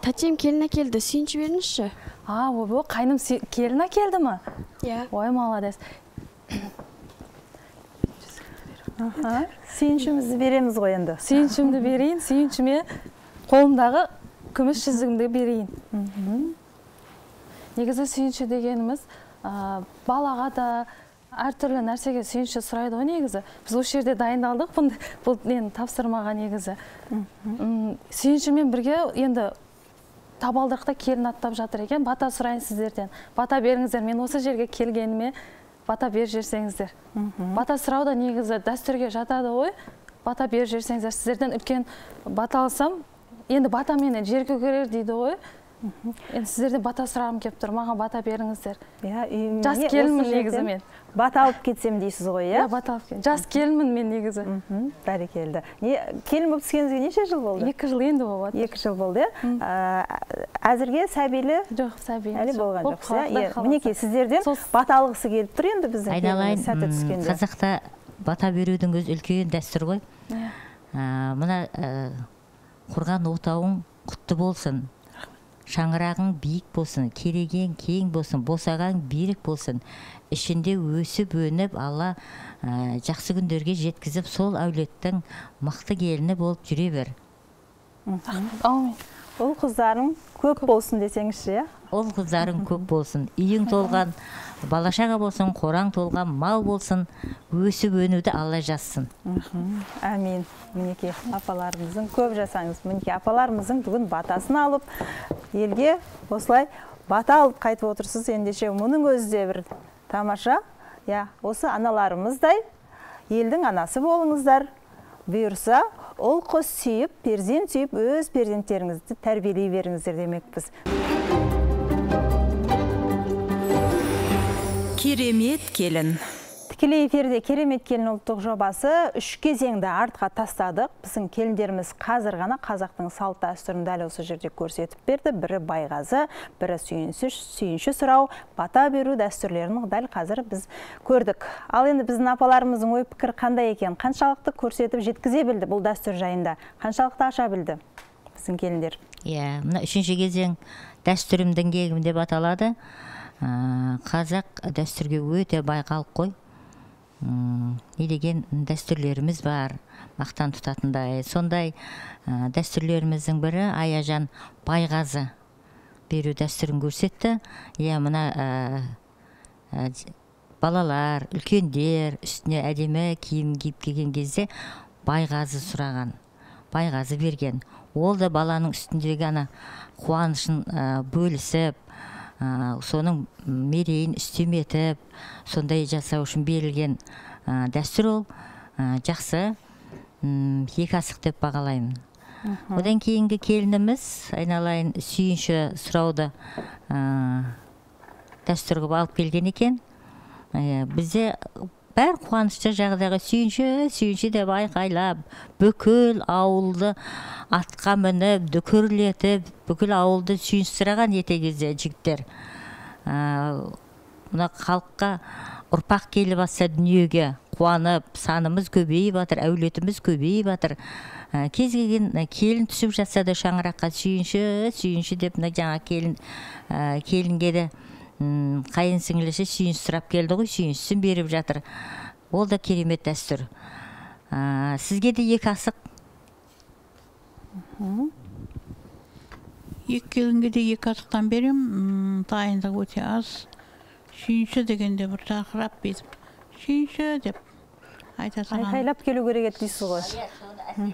тәтем келін әкелді, сүйінші беріңізші. Қайным келін әкелді ма? Ой, молодец. Сүйіншімізді береміз ғой енді. Сүйіншімді берейін, сүйіншіме қолымдағы күміс жүзігімді берейін. Негізі сүйінші дегеніміз балаға да әртүрлі нәрсеге сүйінші сұрайды ғой негізі. Біз осы жерде дайындалдық, бұл тапсырмаға негізі. Сүйіншімен бірге енді табалдырықта келін аттап жатыр екен. Бата сұрайын сіздерден. Бата беріңіздер. Мен осы жерге келгеніме бата бер жерсеңіздер. Бата сұрау да негізі дәстүрге жатады ғой. Бата бер жерсеңіздер. Сіздерден үлкен бата алсам, енді бата мені жер көгерер дейді ғой. Енді сіздерден бата сұрағым келіп тұр, маған бата беріңіздер. Иә, Жас келінмін негізі мен. Бата алып кетсем дейсіз ғой, иә? Бата алып кетсем. Жас келінмін мен негізі. Бәрекелді. Келін болып түскеніңізге неше жыл болды? 2 жыл енді болып. 2 жыл болды, әзірге сәбилі? Жоқ, сәбилі. Әлі болған жоқсыз, мінекей сіздерден бата алғысы келіп тұр енді біздің келініміз сәті түскенде. Қазақта бата берудің өз үлкен дәстүр ғой. Мына құрған отауың құтты болсын, шаңырағың биік болсын, кереген кең болсын, босаған берік болсын, ішінде өсіп өніп, Алла жақсы күндерге жеткізіп, сол әулеттің мықты келіні болып жүре бер. Аумин. Ол қыздарың көп болсын десеңізші, иә? Ол қыздарың көп болсын, үйің толған, балашаға болсын, қораң толған мал болсын, өсіп өнуді Алла жазсын. Әмин. Мінекей апаларымыздың көп жасаңыз. Мінекей апаларымыздың бүгін батасын алып, елге осылай бата алып қайтып отырсыз. Ендеше мұның өзі де бір тамаша. Осы аналарымыздай елдің анасы болыңыздар. Бұйырса, ол қыз сүйіп, перзент сүйіп, өз перзенттеріңізді тәрбиелей беріңіздер демекпіз. Керемет келін. Тікелей эфирде Керемет келін ұлттық жобасы 3 кезеңді артқа тастадық. Біздің келіндеріміз қазір ғана қазақтың салт дәстүрін дәл осы жерде көрсетіп берді. Бірі байғазы, бірі сүйінші сұрау, бата беру дәстүрлерін дәл қазір біз көрдік. Ал енді біздің апаларымыздың ой пікір қандай екен? Қаншалықты көрсетіп жеткізе білді бұл дәстүр жайында? Қаншалықты аша білді біздің келіндер? Мына 3-ші кезең дәстүрімдің кегім деп аталады. Қазақ дәстүрге өте бай халық қой. Не деген дәстүрлеріміз бар, мақтан тұтатындай. Сондай дәстүрлеріміздің бірі Аяжан байғазы беру дәстүрін көрсетті. Мына балалар, үлкендер үстіне әдемі киім киіп келген кезде байғазы сұраған, байғазы берген. Ол да баланың үстіндегі қуанышын бөлісіп, соның мерейін үстеметіп, сондай жасау үшін берілген дәстүр ол. Жақсы, 2 асық деп бағалаймын. Одан кейінгі келініміз айналайын сүйінші сұрауды дәстүр қылып алып келген екен. Бізде бәр қуанышты жағдайға сүйінші деп айқайлап, бүкіл ауылды атқа мініп, дүкірлетіп, бүкіл ауылды сүйіністіраған ете кезде жігіттер. Мұна халыққа ұрпақ келіп атса дүниеге қуанып, санымыз көбейіп батыр, әулетіміз көбейіп батыр. Кез келген келін түсіп жатса да шаңыраққа сүйінші деп жаңа келінге де қайын сіңілісі сүйініс сұрап келді ғой, сүйінісін беріп жатыр. Ол да керемет дәстүр. Сізге де 2 асық? 2 келінге де 2 асықтан берем, дайындық өте аз. Сүйінші дегенде бір тақырап бетіп, сүйінші деп айтасыған. Айқайлап келу керек еді дейсіз ғой.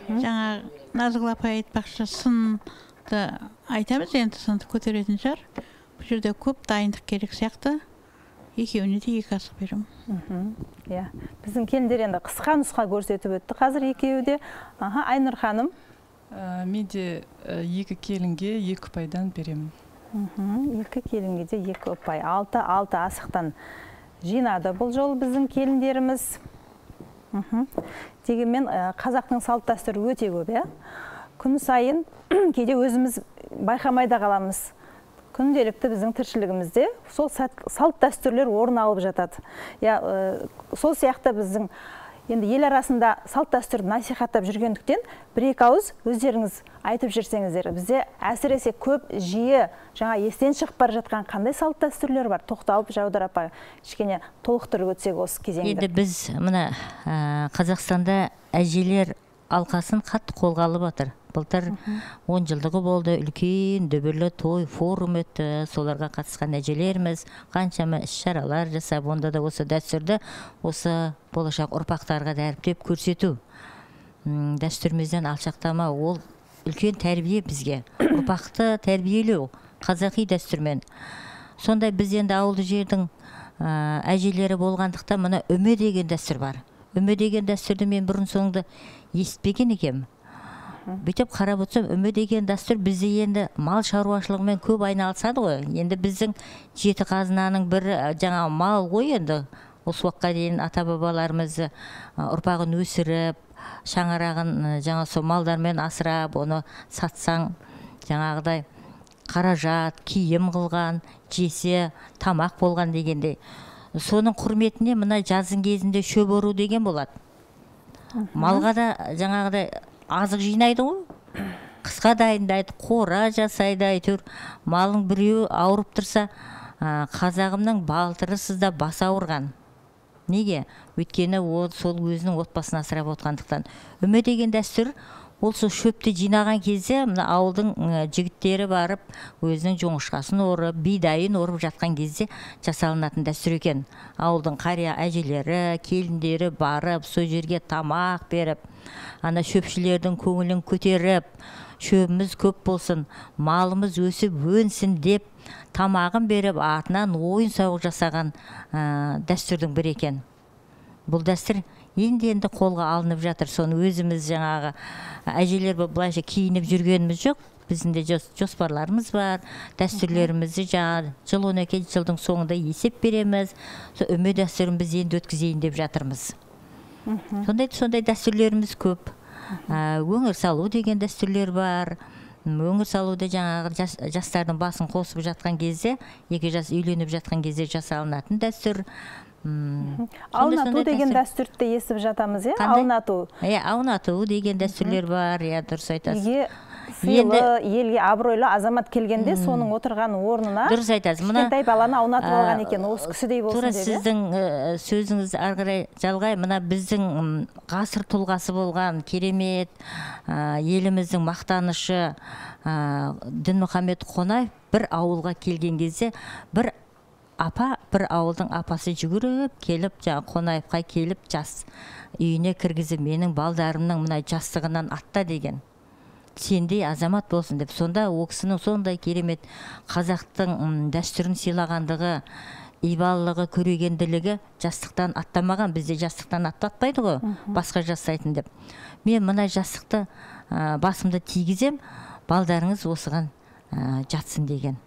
Жаңа Назгүл апай айтпақшы, сынды айтамыз, енді сынды көтеретін шығар. Бұл жерде көп дайындық керек сияқты. Екеуіне де 2 асық берем. Біздің келіндер енді қысқа нұсқа көрсетіп өтті. Қазір екеуі де. Айнұр ханым. Менде 2 келінге 2 ұпайдан беремін. 2 келінге де 2 ұпай. 6 асықтан жинады бұл жолы біздің келіндеріміз. Дегенмен қазақтың салт дәстүрі өте көп, күн сайын кейде өзіміз байқамай да қаламыз. Күнделікті біздің тіршілігімізде сол салт дәстүрлер орын алып жатады. Сол сияқты біздің енді ел арасында салт дәстүрді насихаттап жүргендіктен 1-2 ауыз өздеріңіз айтып жүрсеңіздер. Бізде әсіресе көп жиі жаңа естен шығып бара жатқан қандай салт дәстүрлер бар? Тоқталып Жаудыр апа кішкене толықтырып өтсек осы кезеңді. Енді біз мына Қазақстанда әжелер алқасын қатты қолға алып жатыр. Былтыр 10 жылдығы болды, үлкен дүбірлі той форум өтті, соларға қатысқан әжелеріміз қаншама іс-шаралар жасап, онда да осы дәстүрді осы болашақ ұрпақтарға дәріптеп көрсету. Дәстүрімізден алшақтама, ол үлкен тәрбие бізге. Ұрпақты тәрбиелеу қазақи дәстүрмен. Сондай біз енді ауылды жердің әжелері болғандықта мына үме деген дәстүр бар. Үме деген дәстүрді мен бұрын соңды естпеген екем. Бүйтіп қарап отырсам, үмі деген дәстүр бізде енді мал шаруашылығымен көп айналысады ғой. Енді біздің жеті қазынаның бірі жаңа мал ғой енді. Осы уақытқа дейін ата-бабаларымыз ұрпағын өсіріп, шаңырағын жаңа сол малдармен асырап, оны сатсаң жаңағыдай қаражат, киім қылған, жесе, тамақ болған дегендей. Соның құрметіне мына жазың кезінде шөп ору деген болады. Малға да жаңағыдай азық жинайды ғой. Қысқа дайындайды, қора жасайды, әйтеуір малың біреуі ауырып тұрса, қазағымның балтырысыз да басы ауырған. Неге? Өйткені ол сол өзінің отбасын асырап отқандықтан. Үмі деген дәстүр, ол сол шөпті жинаған кезде мына ауылдың жігіттері барып, өзінің жоңышқасын орып, бидайын орып жатқан кезде жасалынатын дәстүр екен. Ауылдың қария әжелері, келіндері барып, сол жерге тамақ беріп, ана шөпшілердің көңілін көтеріп, шөбіміз көп болсын, малымыз өсіп өнсін деп, тамағын беріп, артынан ойын сауық жасаған дәстүрдің бірі екен. Бұл дәстүр енді қолға алынып жатыр. Соны өзіміз жаңағы әжелер былайша киініп жүргеніміз жоқ. Біздің де жоспарларымыз бар. Дәстүрлерімізді жыл 12 жылдың соңында есеп береміз. Үмі дәстүрін біз енді өткізейін деп жатырмыз. Сондай дәстүрлеріміз көп. Өңір салу деген дәстүрлер бар. Өңір салуда жаңағы жастардың басын қосып жатқан кезде, екі жас үйленіп жатқан кезде жасалынатын дәстүр. Аунату деген дәстүрді естіп жатамыз, аунату. Аунату деген дәстүрлер бар, дұрыс айтасыз. Үйге сыйлы, елге абыройлы азамат келгенде соның отырған орнына кішкентай баланы аунатып алған екен, осы кісідей болсын деп. Тура сіздің сөзіңіз арғырай жалғай, мына біздің ғасыр тұлғасы болған керемет еліміздің мақтанышы Дінмұхамед Қонаев бір ауылға келген кезде бір ауылдың апасы жүгіріп келіп, Қонаевқа келіп, жас үйіне кіргізіп, менің балдарымның мына жастығынан атта деген. Сендей азамат болсын деп. Сонда о кісінің сондай керемет қазақтың дәстүрін сыйлағандығы, ибалылығы, көрегенділігі жастықтан аттамаған. Бізде жастықтан аттатпайды ғой, басқа жасайтын деп. Мен мына жастықты басымды тигізем, балдарыңыз осыған жатсын деген.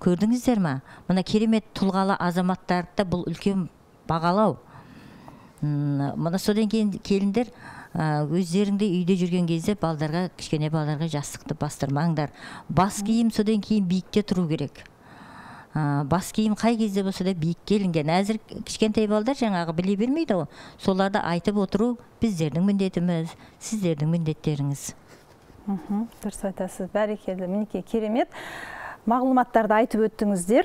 Көрдіңіздер ма? Мына керемет тұлғалы азаматтарды бұл үлкен бағалау. Мына содан кейін келіндер өздеріңде үйде жүрген кезде кішкене балдарға жастықты бастырмаңдар. Бас киім содан кейін биікте тұру керек. Бас киім қай кезде болса да биік келінген. Әзір кішкентай балдар жаңағы біле бермейді ғой. Соларды айтып отыру біздердің міндетіміз, сіздердің міндеттеріңіз. Дұрыс айтасыз, бәрекелді, мінекей керемет мағлұматтарды айтып өттіңіздер.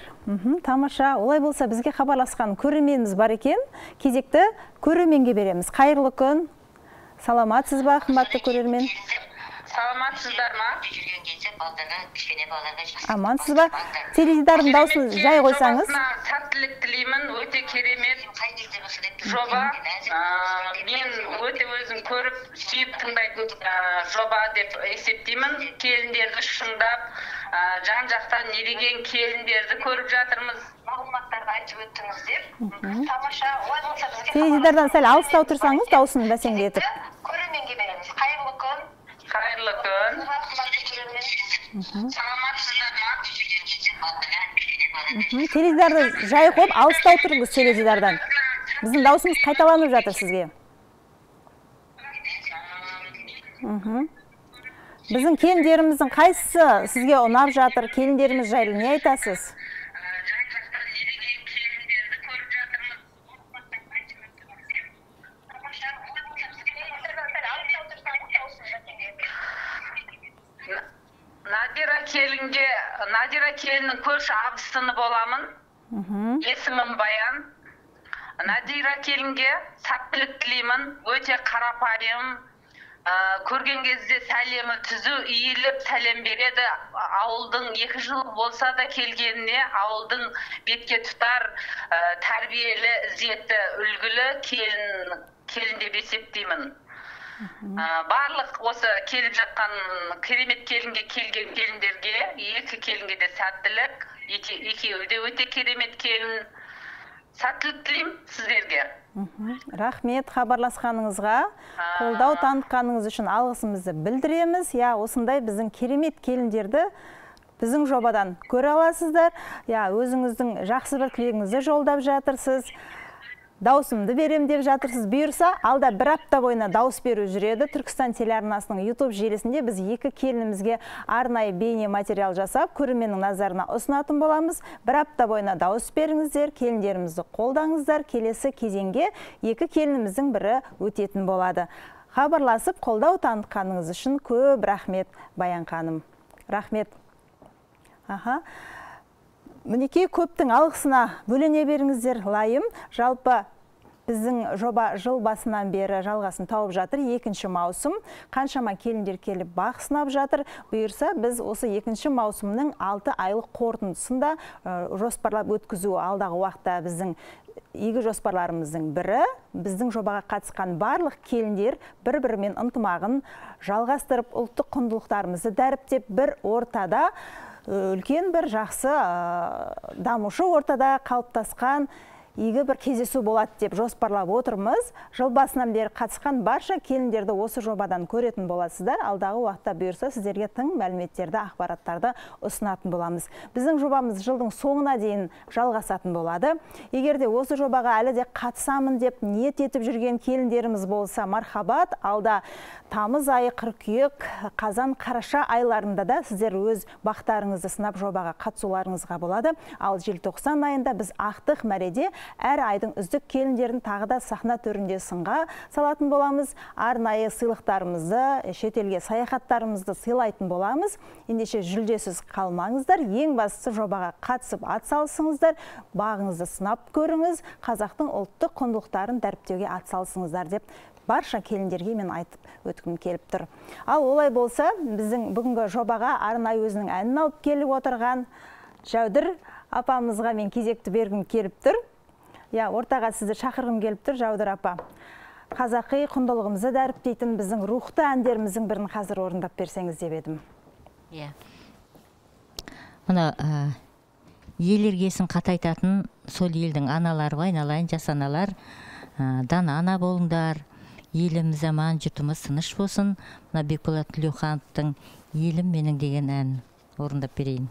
Тамаша. Олай болса бізге хабарласқан көрерменіміз бар екен. Кезекті көрерменге береміз. Қайырлы күн. Саламатсыз ба, қымбатты көрермен? Саламатсыздар ма? Амансыз ба? Теледидардың дауысын жай қойсаңыз. Сәттілік тілеймін, өте керемет жоба. Мен өте өзім көріп, сүйіп тыңдайтын жоба деп есептеймін. Келіндерді шыңдап, жан-жақтан ереген келіндерді көріп жатырмыз. Мағлұматтарды айтып өттіңіздер. Тамаша. Теледидардан сәл алыстау тұрсаңыз, дауысын бәсеңдетіп. Көрерменге береміз. Қайырлы күн. Қайырлы күн. Саламатсыздар ма? Теледидарды жай қойып, алыстау тұрыңыз теледидардан. Біздің дауысымыз қайталанып жатыр сізге. Біздің келіндеріміздің қайсысы сізге ұнап жатыр? Келіндеріміз жайлы не айтасыз? Надира келіннің көрші абысыны боламын. Есімім Баян. Надира келінге сәттілік тілеймін. Өте қарапайым. Көрген кезде сәлемі түзу, иіліп сәлем береді. Ауылдың 2 жыл болса да келгеніне ауылдың бетке тұтар тәрбиелі, ізетті, үлгілі келін деп есептеймін. Барлық осы келіп жатқан керемет келінге келген келіндерге, 2 келінге де сәттілік, екеуі де өте керемет келін. Сәттілік тілеймін сіздерге. Рахмет хабарласқаныңызға, қолдау танытқаныңыз үшін алғысымызды білдіреміз. Осындай біздің керемет келіндерді біздің жобадан көре аласыздар. Өзіңіздің жақсы бір тілегіңізді жолдап жатырсыз. Даусымды берем деп жатырсыз. Бұйырса, алда бір апта бойына дауыс беру жүреді. Түркістан телеарнасының YouTube желісінде біз екі келінімізге арнайы бейне материал жасап, көрерменнің назарына ұсынатын боламыз. Бір апта бойына дауыс беріңіздер, келіндерімізді қолдаңыздар. Келесі кезеңге екі келініміздің бірі өтетін болады. Хабарласып, қолдау танытқаныңыз үшін көп рахмет, Баян ханым. Рахмет. Мінекей көптің алғысына бөлене беріңіздер, лайым. Жалпы біздің жоба жыл басынан бері жалғасын тауып жатыр. 2-ші маусым. Қаншама келіндер келіп бақ сынап жатыр. Бұйырса, біз осы 2-ші маусымның 6 айлық қорытындысында жоспарлап өткізу алдағы уақытта біздің игі жоспарларымыздың бірі. Біздің жобаға қатысқан барлық келіндер бір-бірімен ынтымағын жалғастырып, ұлттық құндылықтарымызды дәріптеп, бір ортада үлкен бір жақсы дамушы ортада қалыптасқан игі бір кездесу болады деп жоспарлап отырмыз. Жыл басынан бері қатысқан барша келіндерді осы жобадан көретін боласыздар. Алдағы уақытта бұйырса сіздерге тың мәліметтерді, ақпараттарды ұсынатын боламыз. Біздің жобамыз жылдың соңына дейін жалғасатын болады. Егер де осы жобаға әлі де қатысамын деп ниет етіп жүрген келіндеріміз болса, мархабат. Алда тамыз айы, қыркүйек, қазан, қараша айларында да сіздер өз бақтарыңызды сынап жобаға қатысуларыңызға болады. Ал желтоқсан айында біз ақтық мәреде әр айдың үздік келіндерін тағы да сахна төрінде сынға салатын боламыз. Арнайы сыйлықтарымызды, шетелге саяхаттарымызды сыйлайтын боламыз. Ендеше жүлдесіз қалмаңыздар. Ең бастысы жобаға қатысып атсалысыңыздар, бағыңызды сынап көріңіз, қазақтың ұлттық құндылықтарын дәріптеуге атсалысыңыздар деп барша келіндерге мен айтып өткім келіп тұр. Ал олай болса, біздің бүгінгі жобаға арнайы өзінің әнін алып келіп отырған Жәудір апамызға мен кезекті бергім келіп тұр. Ортаға сізді шақырғым келіп тұр, Жәудір апа. Қазақи құндылығымызды дәріптейтін біздің рухты әндеріміздің бірін қазір орындап берсеңіз деп едім. Мұны ел іргесін қатайтатын сол елдің аналары ғой, айналайын жас аналар, дана ана болыңдар, еліміз аман, жұртымыз тыныш болсын. Мына Бекболат Тілеухановтың «Елім менің» деген ән орындап берейін.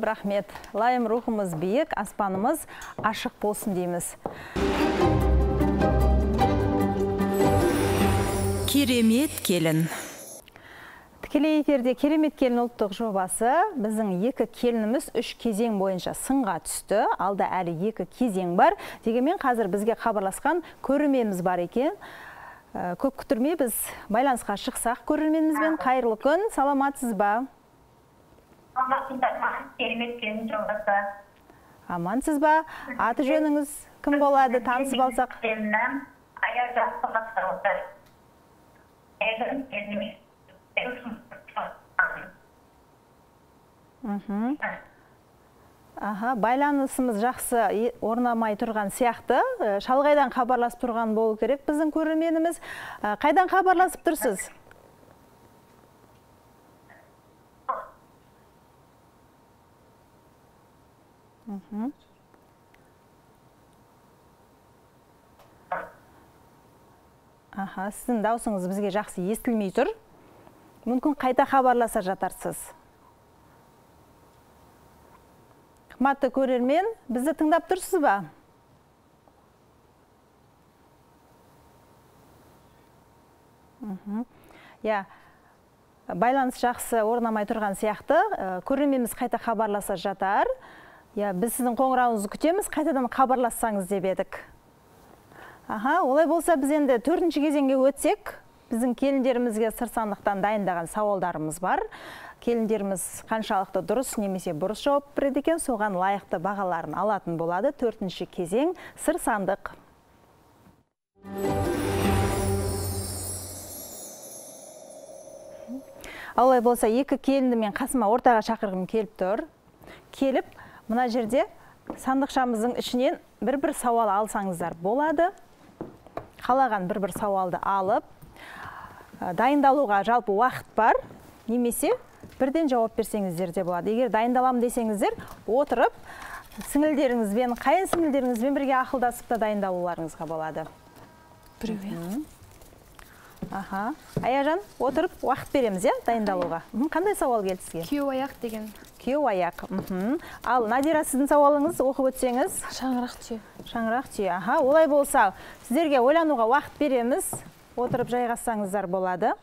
Көп рахмет. Лайым рухымыз биік, аспанымыз ашық болсын дейміз. Керемет келін. Тікелей эфирде Керемет келін ұлттық жобасы. Біздің 2 келініміз 3 кезең бойынша сынға түсті. Алда әлі 2 кезең бар. Дегенмен қазір бізге хабарласқан көрерменіміз бар екен. Көп күтірмей біз байланысқа шықсақ көрерменімізбен. Қайырлы күн, саламатсыз ба? Керемет келін жобасы. Амансыз ба? Аты жөніңіз кім болады? Танысып алсақ. Келінім Аяр Жақсылық. Байланысымыз жақсы орнамай тұрған сияқты. Шалғайдан хабарласып тұрған болу керек біздің көрерменіміз. Қайдан хабарласып тұрсыз? Сіздің даусыңыз бізге жақсы естілмей тұр. Мүмкін қайта хабарласа жатарсыз. Қымбатты көрермен, бізді тыңдап тұрсыз ба? Байланыс жақсы орнамай тұрған сияқты. Көрерменіміз қайта хабарласа жатар. Біз сіздің қоңырауыңызды күтеміз, қайтадан хабарлассаңыз деп едік. Олай болса біз енді 4-ші кезеңге өтсек, біздің келіндерімізге сырсандықтан дайындаған сауалдарымыз бар. Келіндеріміз қаншалықты дұрыс немесе бұрыс жауап береді екен, соған лайықты бағаларын алатын болады. 4-ші кезең сырсандық. Олай болса 2 келінді мен қасыма ортаға шақырғым келіп тұр. Келіп, мына жерде сандықшамыздың ішінен бір сауал алсаңыздар болады. Қалаған бір сауалды алып, дайындалуға жалпы уақыт бар, немесе бірден жауап берсеңіздер де болады. Егер дайындалам десеңіздер, отырып, сіңілдеріңізбен, қайын сіңілдеріңізбен бірге ақылдасып та дайындалуларыңызға болады. Привет. Аяжан, отырып, уақыт береміз, дайындалуға. Қандай сауал келді сізге? Күйеу аяқ деген. Күйеу аяқ. Ал Надира, сіздің сауалыңыз оқып өтсеңіз? Шаңырақ түйе. Шаңырақ түйе. Олай болса, сіздерге ойлануға уақыт береміз. Отырып жайғассаңыздар болады.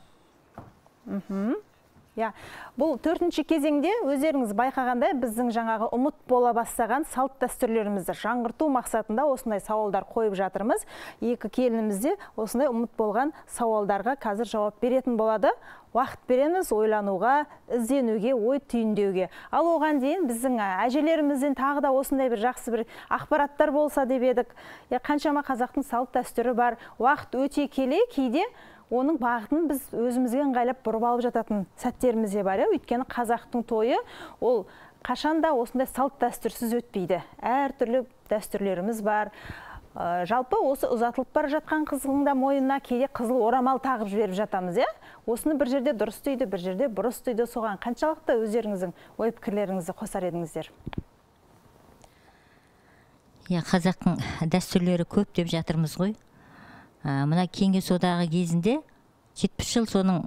Бұл 4-ші кезеңде өздеріңіз байқағандай біздің жаңағы ұмыт бола бастаған салт дәстүрлерімізді жаңғырту мақсатында осындай сауалдар қойып жатырмыз. 2 келінімізде осындай ұмыт болған сауалдарға қазір жауап беретін болады. Уақыт береміз ойлануға, ізденуге, ой түйіндеуге. Ал оған дейін біздің әжелерімізден тағы да осындай бір жақсы бір ақпараттар болса деп едік. Қаншама қазақтың салт дәстүрі бар. Уақыт өте келе кейде оның бағытын біз өзімізге ыңғайлап бұрып алып жататын сәттеріміз де бар. Өйткені қазақтың тойы ол қашанда осындай салт дәстүрсіз өтпейді. Әртүрлі дәстүрлеріміз бар. Жалпы осы ұзатылып бара жатқан қыздың да мойнына кейде қызыл орамал тағып жіберіп жатамыз. Осыны бір жерде дұрыс дейді, бір жерде бұрыс дейді. Соған қаншалықты өздеріңіздің ой пікірлеріңізді қосар едіңіздер? Қазақтың дәстүрлері көп деп жатырмыз ғой. Мына Кеңес одағы кезінде 70 жыл соның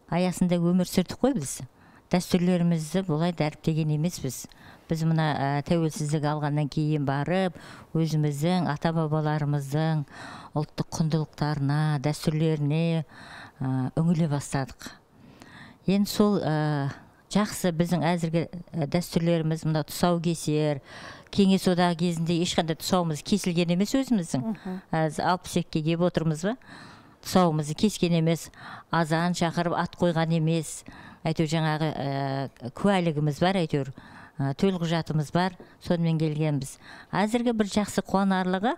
аясында өмір сүрдік қой біз. Дәстүрлерімізді бұлай дәріптеген емеспіз. Біз мына тәуелсіздік алғаннан кейін барып, өзіміздің ата-бабаларымыздың ұлттық құндылықтарына, дәстүрлеріне үңіле бастадық. Енді сол жақсы біздің әзіргі дәстүрлеріміз, мына тұсау кесер, Кеңес одағы кезінде ешқандай тұсауымыз кесілген емес өзіміздің. 62-ге кеп отырмыз ба? Тұсауымызды кескен емес, азан шақырып ат қойған емес. Әйтеуір жаңағы куәлігіміз бар, әйтеуір төлқұжатымыз бар, сонымен келгенбіз. Әзірге бір жақсы қуанарлығы,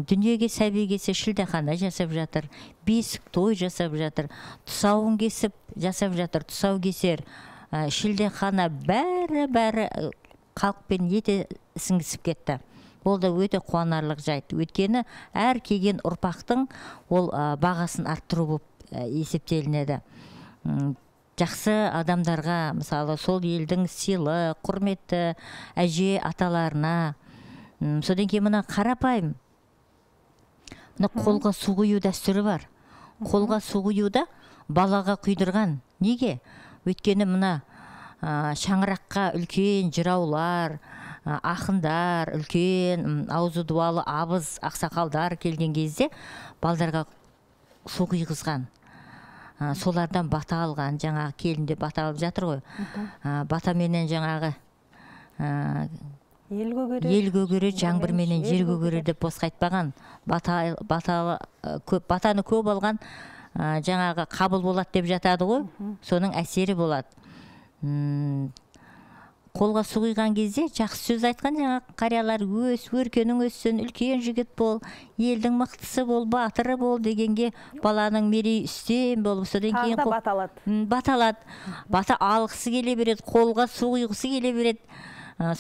дүниеге сәби келсе шілдехана жасап жатыр, бесік той жасап жатыр, тұсауын кесіп жасап жатыр, тұсау кесер, шілдехана бәрі халықпен ете сіңісіп кетті. Ол да өте қуанарлық жайт. Өйткені әр келген ұрпақтың ол бағасын арттыру болып есептелінеді. Жақсы адамдарға, мысалы, сол елдің сыйлы, құрметті әже аталарына, содан кейін мына қарапайым, мына қолға су құю дәстүрі бар. Қолға су құюда балаға құйдырған. Неге? Өйткені мына шаңыраққа үлкен жыраулар, ақындар, үлкен аузы дуалы абыз ақсақалдар келген кезде балдарға су құйғызған. Солардан бата алған, жаңағы келінде бата алып жатыр ғой. Батаменен жаңағы ел көгерер, жаңбырменен жер көгерер деп босқа айтпаған. Батаны көп алған жаңағы қабыл болады деп жатады ғой. Соның әсері болады. Қолға су құйған кезде жақсы сөз айтқан, жаңағы қариялар өркенің өссін, үлкен жігіт бол, елдің мықтысы бол, батыры бол дегенге баланың мерей үстем болып, содан кейін баталады. Бата алғысы келе береді, қолға су құйғысы келе береді.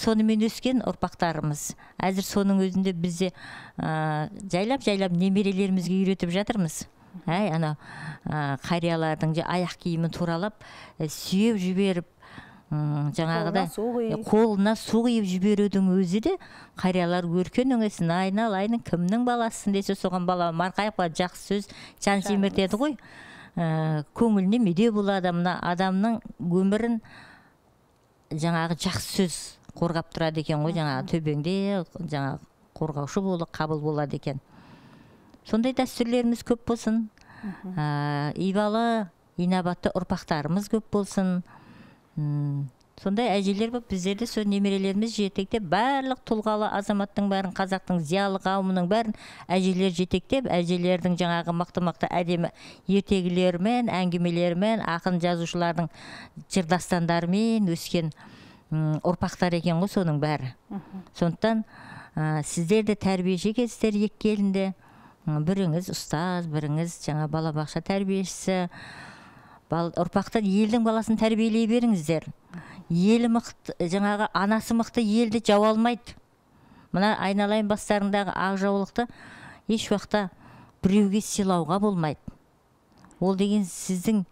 Сонымен өскен ұрпақтарымыз. Әзір соның өзінде бізде жайлап немерелерімізге үйретіп жатырмыз. Ана қариялардың аяқ киімін туралап, сүйеп жіберіп, жаңағыда қолына су құйып жіберудің өзі де қариялар өркен өңесін, айналайын кімнің баласысың десе, соған бала марқайып жақсы сөз жан семіртеді ғой. Көңіліне медеу болады, мына адамның өмірін жаңағы жақсы сөз қорғап тұрады екен ғой, жаңағы төбеңде жаңағы қорғаушы болып қабыл болады екен. Сондай дәстүрлеріміз көп болсын, ибалы, инабатты ұрпақтарымыз көп болсын. Сондай әжелер болып, біздерде сол немерелеріміз жетектеп, барлық тұлғалы азаматтың бәрін, қазақтың зиялы қауымының бәрін әжелер жетектеп, әжелердің жаңағы мықты әдемі ертегілерімен, әңгімелерімен, ақын жазушылардың жырдастандарымен өскен ұрпақтар екен ғой соның бәрі. Сондықтан сіздер де тәрбиеші екенсіздер, екі келінді. Біріңіз ұстаз, біріңіз жаңа балабақша тәрбиешісі. Ұрпақтан елдің баласын тәрбиелей беріңіздер. Елі мықты, жаңағы анасы мықты елді жау алмайды. Мына айналайын бастарындағы ақ жаулықты еш уақытта біреуге сыйлауға болмайды. Ол деген сіздің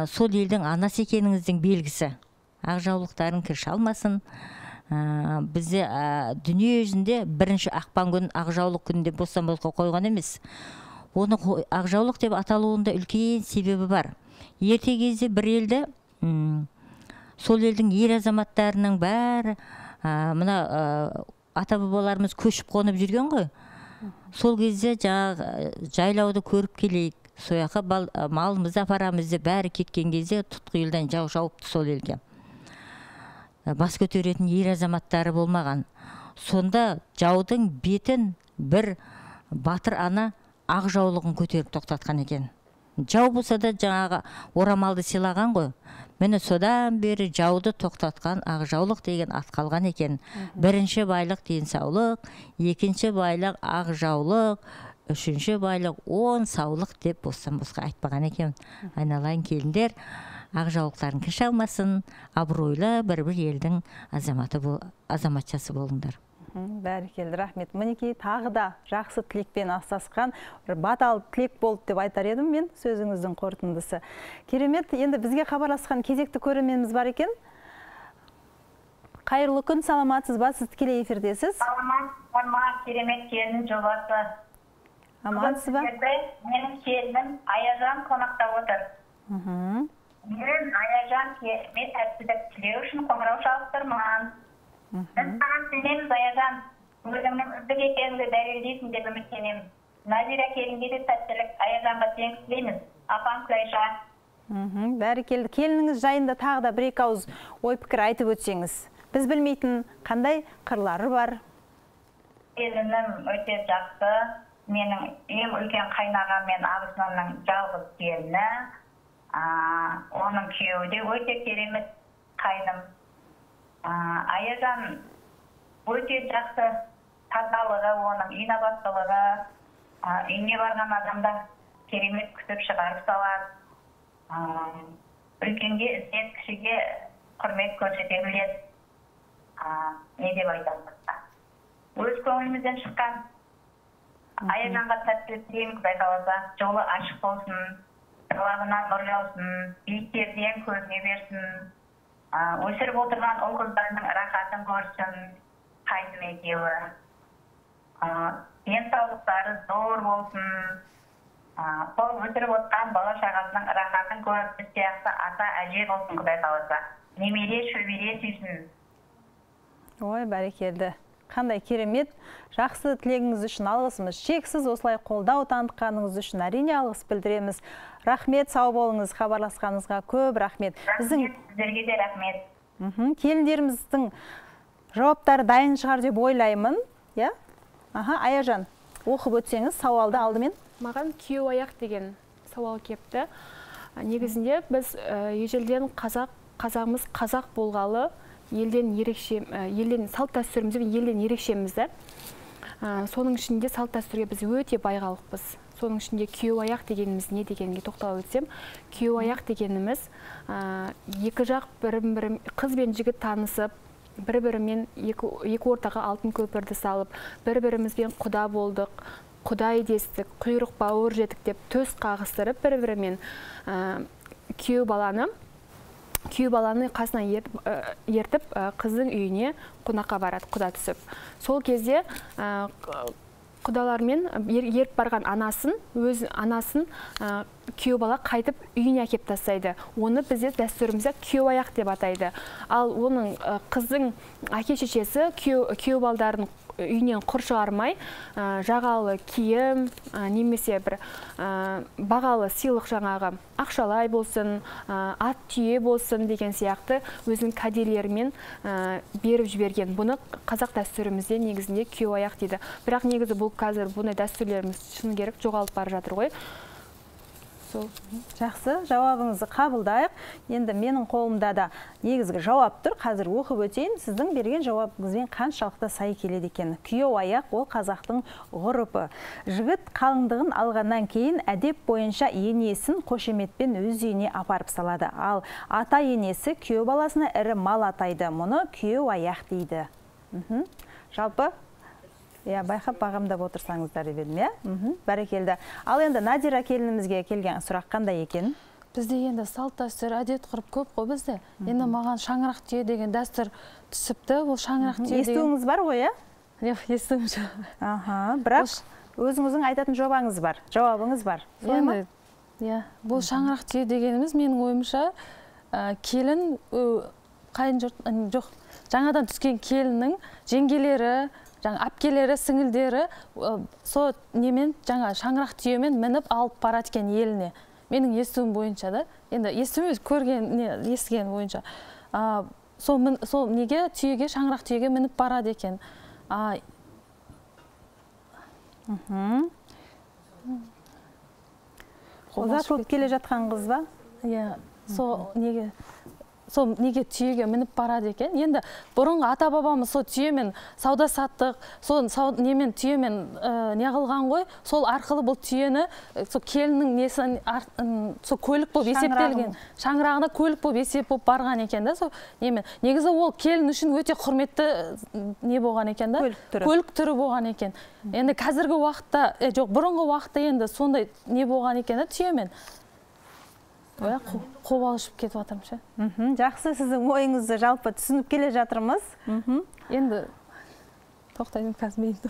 сол елдің анасы екеніңіздің белгісі. Ақ жаулықтарын кірше алмасын. Бізде дүние жүзінде бірінші ақпан күн ақ жаулық күнінде бостан-босқа қойған емес. Оны ақ жаулық деп аталуында үлкен себебі бар. Ерте кезде бір елді, сол елдің ер азаматтарының бәрі, мына ата-бабаларымыз көшіп қонып жүрген ғой. Сол кезде жайлауды көріп келейік, сояққа малымызды апарамызды бәрі кеткен кезде тұтқиылдан жау жауыпты сол елге. Бас көтеретін ер азаматтары болмаған. Сонда жаудың бетін бір батыр ана ақ жаулығын көтеріп тоқтатқан екен. Жау болса да жаңағы орамалды сыйлаған ғой. Мені содан бері жауды тоқтатқан ақ жаулық деген ат қалған екен. Бірінші байлық денсаулық, екінші байлық ақ жаулық, үшінші байлық 10 саулық деп бостан-босқа айтпаған екен. Айналайын келіндер, ақ жаулықтарын кіше алмасын, абыройлы бір елдің азаматшасы болыңдар. Бәрекелді, рахмет. Мінекей тағы да жақсы тілекпен астасқан батал тілек болды деп айтар едім мен, сөзіңіздің қорытындысы. Керемет, енді бізге хабарласқан кезекті көрерменіміз бар екен. Қайырлы күн, саламатсыз ба? Сіз тікелей эфирдесіз. Саламат, керемет келін жобасы. Амансыз ба? Менің келінім Аяжан қонақта отыр. Мен Аяжан керемет әттілік тілеу үшін қоңырау шалып тұрмын. Біз саған сенеміз, Аяжан. Өзіңнің үздік екеніңді дәлелдейсің деп үміттенеміз. Назира келінге де сәттілік, Аяжанға теңіз тілейміз. Апам Күлайша. Бәрекелді. Келініңіз жайында тағы да бір-екі ауыз ой пікір айтып өтсеңіз. Біз білмейтін қандай қырлары бар? Келінім өте жақсы. Менің ең үлкен қайнағам мен абысынымның жалғыз келіні. Оның күйеуі де өте керемет қайным. Аяжан өте жақсы тазалығы, оның инабаттылығы, үйіне барған адамда керемет күтіп шығарып салады. Үлкенге іздеп, кішіге құрмет көрсете біледі. Не деп айтамыз? Өз көңілімізден шыққан Аяжанға сәттілік тілейміз, Құдай қаласа, жолы ашық болсын, талабынан нұр жаусын, биіктерден көзіне берсін. Өсіріп отырған ұл қыздарының рахатын көрсін, қайным екеуі. Денсаулықтары зор болсын. Сол өсіріп отырған бала шағасының рахатын көріп, біз сияқты ата әже болсын, Құдай қаласа. немере шөбере сүйсін. Ой, бәрекелді. Қандай керемет. Жақсы тілегіңіз үшін алғысымыз шексіз, осылай қолдау танытқаныңыз үшін әрине алғыс білдіреміз. Рахмет, сау болыңыз, хабарласқаныңызға көп рахмет. Сіздерге де рахмет. Келіндеріміздің жауаптары дайын шығар деп ойлаймын. Аяжан, оқып өтсеңіз сауалды алдымен. Маған күйеу аяқ деген сауал кепті. Негізінде біз ежелден қазағымыз қазақ болғалы, елден салт дәстүрімізбен елден ерекшеміз. Соның ішінде салт дәстүрге біз өте байғалықпыз. Соның ішінде күйеу аяқ дегеніміз не дегенге тоқталып өтсем, күйеу аяқ дегеніміз екі жақ бірін-бірі қыз бен жігіт танысып, бір-бірімен екі ортаға алтын көпірді салып, бір-бірімізбен құда болдық, құдай дестік, құйрық бауыр жетік деп төс қағыстырып, бір-бірімен күйеу баланы қасына ертіп, қыздың үйіне қонаққа барады, құда түсіп. Сол кезде құдалармен еріп барған анасын күйеу бала қайтып үйіне әкеп тастайды. Оны бізде дәстүрімізде күйеу аяқ деп атайды. Ал оның қыздың әке-шешесі күйеу балдарын үйінен құр шығармай, жағалы киім, немесе бір бағалы сыйлық, жаңағы ақшалай болсын, ат түйе болсын деген сияқты өзінің кәделерімен беріп жіберген. Бұны қазақ дәстүрімізде негізінде күйеу аяқ дейді. Бірақ негізі бұл қазір бұны дәстүрлеріміз шыны керек жоғалып бара жатыр ғой. Жақсы, жауабыңызды қабылдайық. Енді менің қолымда да негізгі жауап тұр. Қазір оқып өтейін. Сіздің берген жауабыңызбен қаншалықты сай келеді екен. Күйеу аяқ ол қазақтың ғұрпы. Жігіт қалыңдығын алғаннан кейін әдеп бойынша енесін қошеметпен өз үйіне апарып салады. Ал ата енесі күйеу баласына ірі мал атайды. Мұны күйеу аяқ дейді. Жалпы байқап бағамдап отырсаңыздар деп едім, бәрекелді. Ал енді Надира келінімізге келген сұрақ қандай екен? Бізде енді салт дәстүр, әдет ғұрып көп қой бізде. Енді маған шаңырақ түйе деген дәстүр түсіпті. Ол шаңырақ түйе деген. Естуіңіз бар ғой, Жоқ, естуім жоқ. Бірақ өзіңіздің айтатын жобаңыз бар, жауабыңыз бар. Енді, бұл шаңырақ түйе дегеніміз менің ойымша келін қайын жұрт, жоқ, жаңадан түскен келіннің жеңгелері, әпкелері, сіңілдері сол немен жаңа шаңырақ түйемен мініп алып барады екен еліне. Менің естуім бойынша да. Енді естуім естіген бойынша. Сол неге түйеге, шаңырақ түйеге мініп барады екен. Ұзатылып келе жатқан қыз ба? Сол неге түйеге мініп барады екен. Енді бұрынғы ата-бабамыз сол түйемен сауда саттық, сол немен түйемен не қылған ғой, сол арқылы бұл түйені сол келіннің несін сол көлік болып есептелген. Шаңырағына көлік болып есеп болып барған екен да, сол немен. Негізі ол келін үшін өте құрметті не болған екен да, көлік түрі болған екен. Енді қазіргі уақытта, жоқ, бұрынғы уақытта енді сондай не болған екен да, түйемен. Қобалышып кетіп жатырмыз. Жақсы, сіздің ойыңызды жалпы түсініп келе жатырмыз. Енді тоқтаймын қазір мейді.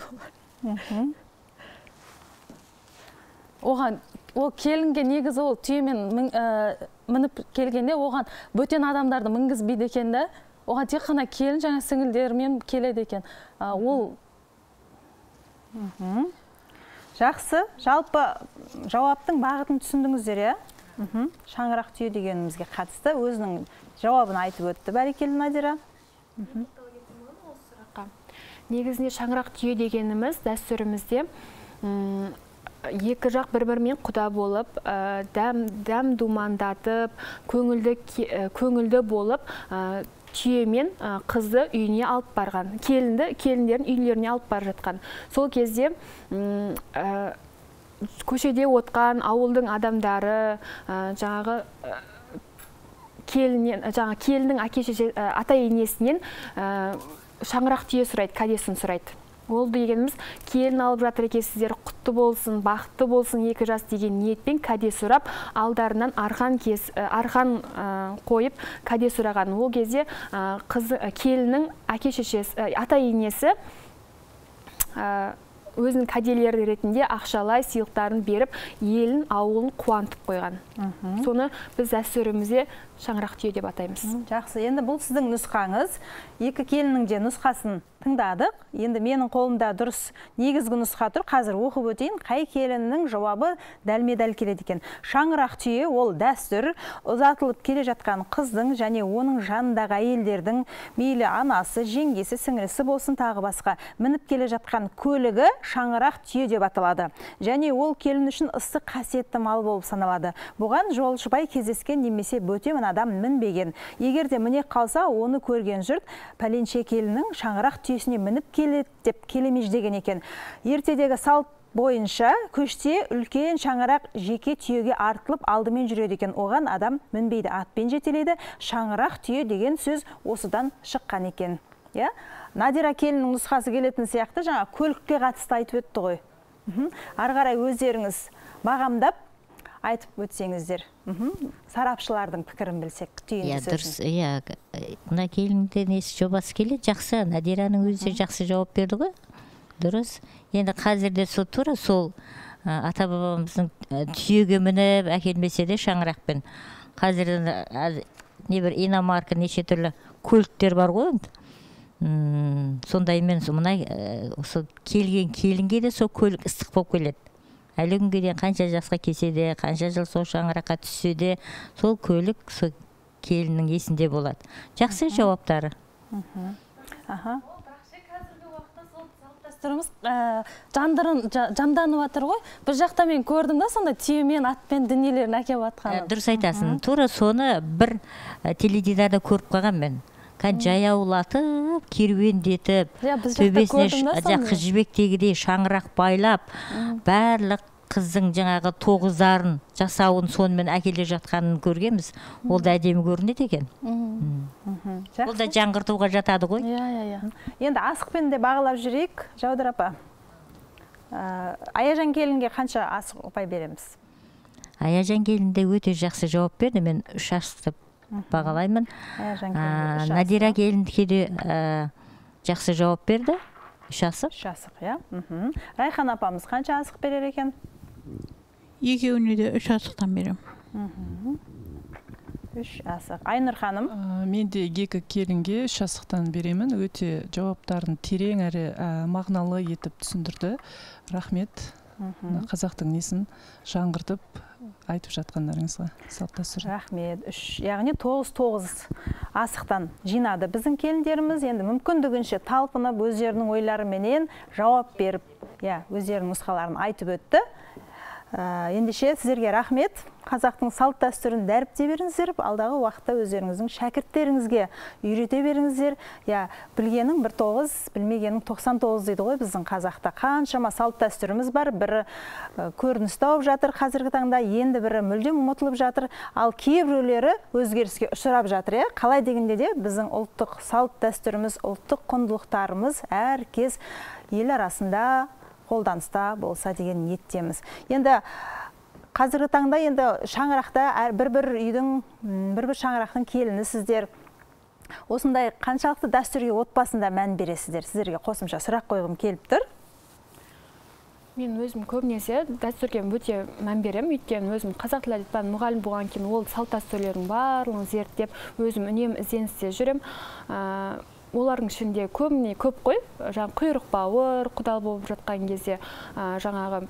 Оған, ол келінге негізі ол түйемен мініп келгенде, оған бөтен адамдарды мінгізбейді екен да. Оған тек қана келін жаңа сіңілдерімен келеді екен. Жақсы, жалпы жауаптың бағытын түсіндіңіздер, шаңырақ түйе дегенімізге қатысты өзінің жауабын айтып өтті. Бәрекелді, Надира. Негізінде шаңырақ түйе дегеніміз дәстүрімізде екі жақ бір-бірімен құда болып, дәм думандатып, көңілді болып, түйемен қызды үйіне алып барған, келіндерін үйлеріне алып бар жатқан. Сол кезде көшеде отқан ауылдың адамдары жаңағы келіннің ата енесінен шаңырақ түйе сұрайды, кәдесін сұрайды. Ол дегеніміз келін алып жатыр екенсіздер, құтты болсын, бақытты болсын екі жас деген ниетпен кәде сұрап, алдарынан арқан қойып кәде сұраған. Ол кезде келіннің ата енесі өзінің кәделері ретінде ақшалай сыйлықтарын беріп, елін, ауылын қуантып қойған. Соны біз дәстүрімізде шаңырақ түйе деп атаймыз. Жақсы, енді бұл сіздің нұсқаңыз. Екі келіннің де нұсқасын тыңдадық. Енді менің қолымда дұрыс негізгі нұсқа тұр. Қазір оқып өтейін, қай келіннің жауабы дәлме-дәл келеді екен. Шаңырақ түйе ол дәстүр, ұзатылып келе жатқан қыздың және оның жанындағы әйелдердің, мейлі анасы, жеңгесі, сіңлісі болсын тағы басқа, мініп келе жатқан көлігі шаңырақ түйе деп аталады. Және ол келін үшін ыстық қасиетті мал болып саналады. Бұған жолшыбай кездескен немесе бөтен адам мінбеген. Егер де міне қалса, оны көрген жұрт пәленше келіннің шаңырақ түйесіне мініп келеді деп келемеждеген екен. Ертедегі салт бойынша көште үлкен шаңырақ жеке түйеге артылып алдымен жүреді екен. Оған адам мінбейді, атпен жетелейді. Шаңырақ түйе деген сөз осыдан шыққан екен. Надира келіннің нұсқасы келетін сияқты жаңа көлікке қатысты айтып өтті ғой. Ары қарай өздеріңіз бағамдап айтып өтсеңіздер. Сарапшылардың пікірін білсек. Дұрыс, мына келінді несі жобасы келеді, жақсы. Надираның өзі жақсы жауап берді ғой. Дұрыс. Енді қазірде сол тура сол ата бабамыздың түйеге мініп әкелмесе де шаңырақпен. Қазірде небір иномарка неше түрлі көліктер бар ғой. Сондаймен мына келген келінге де сол көлік ыстық болып келеді. Әлі күнге дейін қанша жасқа келсе де, қанша жыл сол шаңыраққа түссе де, сол көлік сол келіннің есінде болады. Жақсы жауаптары. Дәстүріміз жанданып жатыр ғой. Бір жақта мен көрдім да, сонда түйемен, атпен дүниелерін әкеп жатқанын. Дұрыс айтасың. Тура соны бір теледидарда көріп қалған мен. Жаяулатып, керуендетіп, төбесіне қыз жібектегідей шаңырақ байлап, барлық қыздың жаңағы тоғыздарын жасауын сонымен әкеле жатқанын көргенбіз. Ол да әдемі көрінеді екен. Ол да жаңғыртуға жатады ғой. Енді асықпен де бағалап жүрейік, Жаудыр апа. Аяжан келінге қанша асық ұпай береміз? Аяжан келінде өте жақсы жауап берді. Мен 3 асық бағалаймын. Надира келіндіке де жақсы жауап берді. 3 асық. 3 асық, иә. Райхан апамыз қанша асық берер екен? Екеуіне де 3 асықтан берем. 3 асық. Айнұр ханым? Мен де екі келінге 3 асықтан беремін. Өте жауаптарын терең әрі мағыналы етіп түсіндірді. Рахмет. Қазақтың несін жаңғыртып айтып жатқандарыңызға. Салт дәстүр. Рахмет. Яғни 9 асықтан жинады біздің келіндеріміз. Енді мүмкіндігінше талпынып өздерінің ойларыменен жауап беріп, өздерінің нұсқаларын айтып өтті. Ендеше сіздерге рахмет. Қазақтың салт дәстүрін дәріптей беріңіздер, алдағы уақытта өздеріңіздің шәкірттеріңізге үйрете беріңіздер. Білгенің 19, білмегенің 99 дейді ғой біздің қазақта. Қаншама салт дәстүріміз бар, бірі көрініс тауып жатыр қазіргі таңда, енді бірі мүлдем ұмытылып жатыр, ал кейбіреулері өзгеріске ұшырап жатыр. Қалай дегенде де біздің ұлттық салт дәстүріміз, ұлттық құндылықтарымыз әркез ел арасында қолданыста болса деген ниеттеміз. Енді қазіргі таңда енді шаңырақта бір үйдің, бір шаңырақтың келіні сіздер. Осындай қаншалықты дәстүрге отбасында мән бересіздер? Сіздерге қосымша сұрақ қойғым келіп тұр. Мен өзім көбінесе дәстүрге өте мән берем, өйткені өзім қазақ тілі әдебиеті мұғалім болған кейін ол салт дәстүрлердің барлығын зерттеп, өзім үнемі ізденісте жүрем. Олардың ішінде көп қой, құйрық бауыр, құдал болып жатқан кезде жаңағы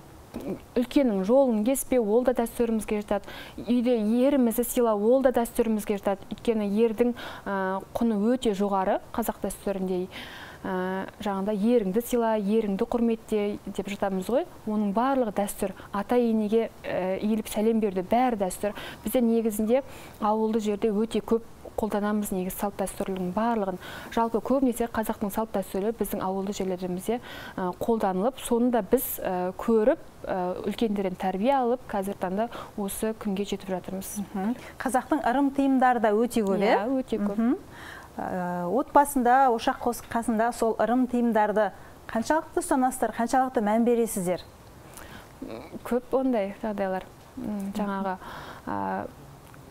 үлкеннің жолын кеспеу, ол да дәстүрімізге жатады. Үйде ерімізді сыйлау, ол да дәстүрімізге жатады. Өйткені ердің құны өте жоғары қазақ дәстүрінде. Жаңағында еріңді сыйла, еріңді құрметте деп жатамыз ғой. Оның барлығы дәстүр. Ата енеге иіліп сәлем берді, бәрі дәстүр. Бізде негізінде ауылды жерде өте көп қолданамыз негіз салт дәстүрлердің барлығын. Жалпы көбінесе қазақтың салт дәстүрлері біздің ауылды жерлерімізде қолданылып, соны да біз көріп, үлкендерден тәрбие алып, қазіргі таңда осы күнге жетіп жатырмыз. Қазақтың ырым тыйымдары да өте көп, өте көп. Отбасында, ошақ қасында сол ырым тыйымдарды қаншалықты ұстанасыздар, қаншалықты мән бересіздер? Көп ондай жағдайлар. Жаңағы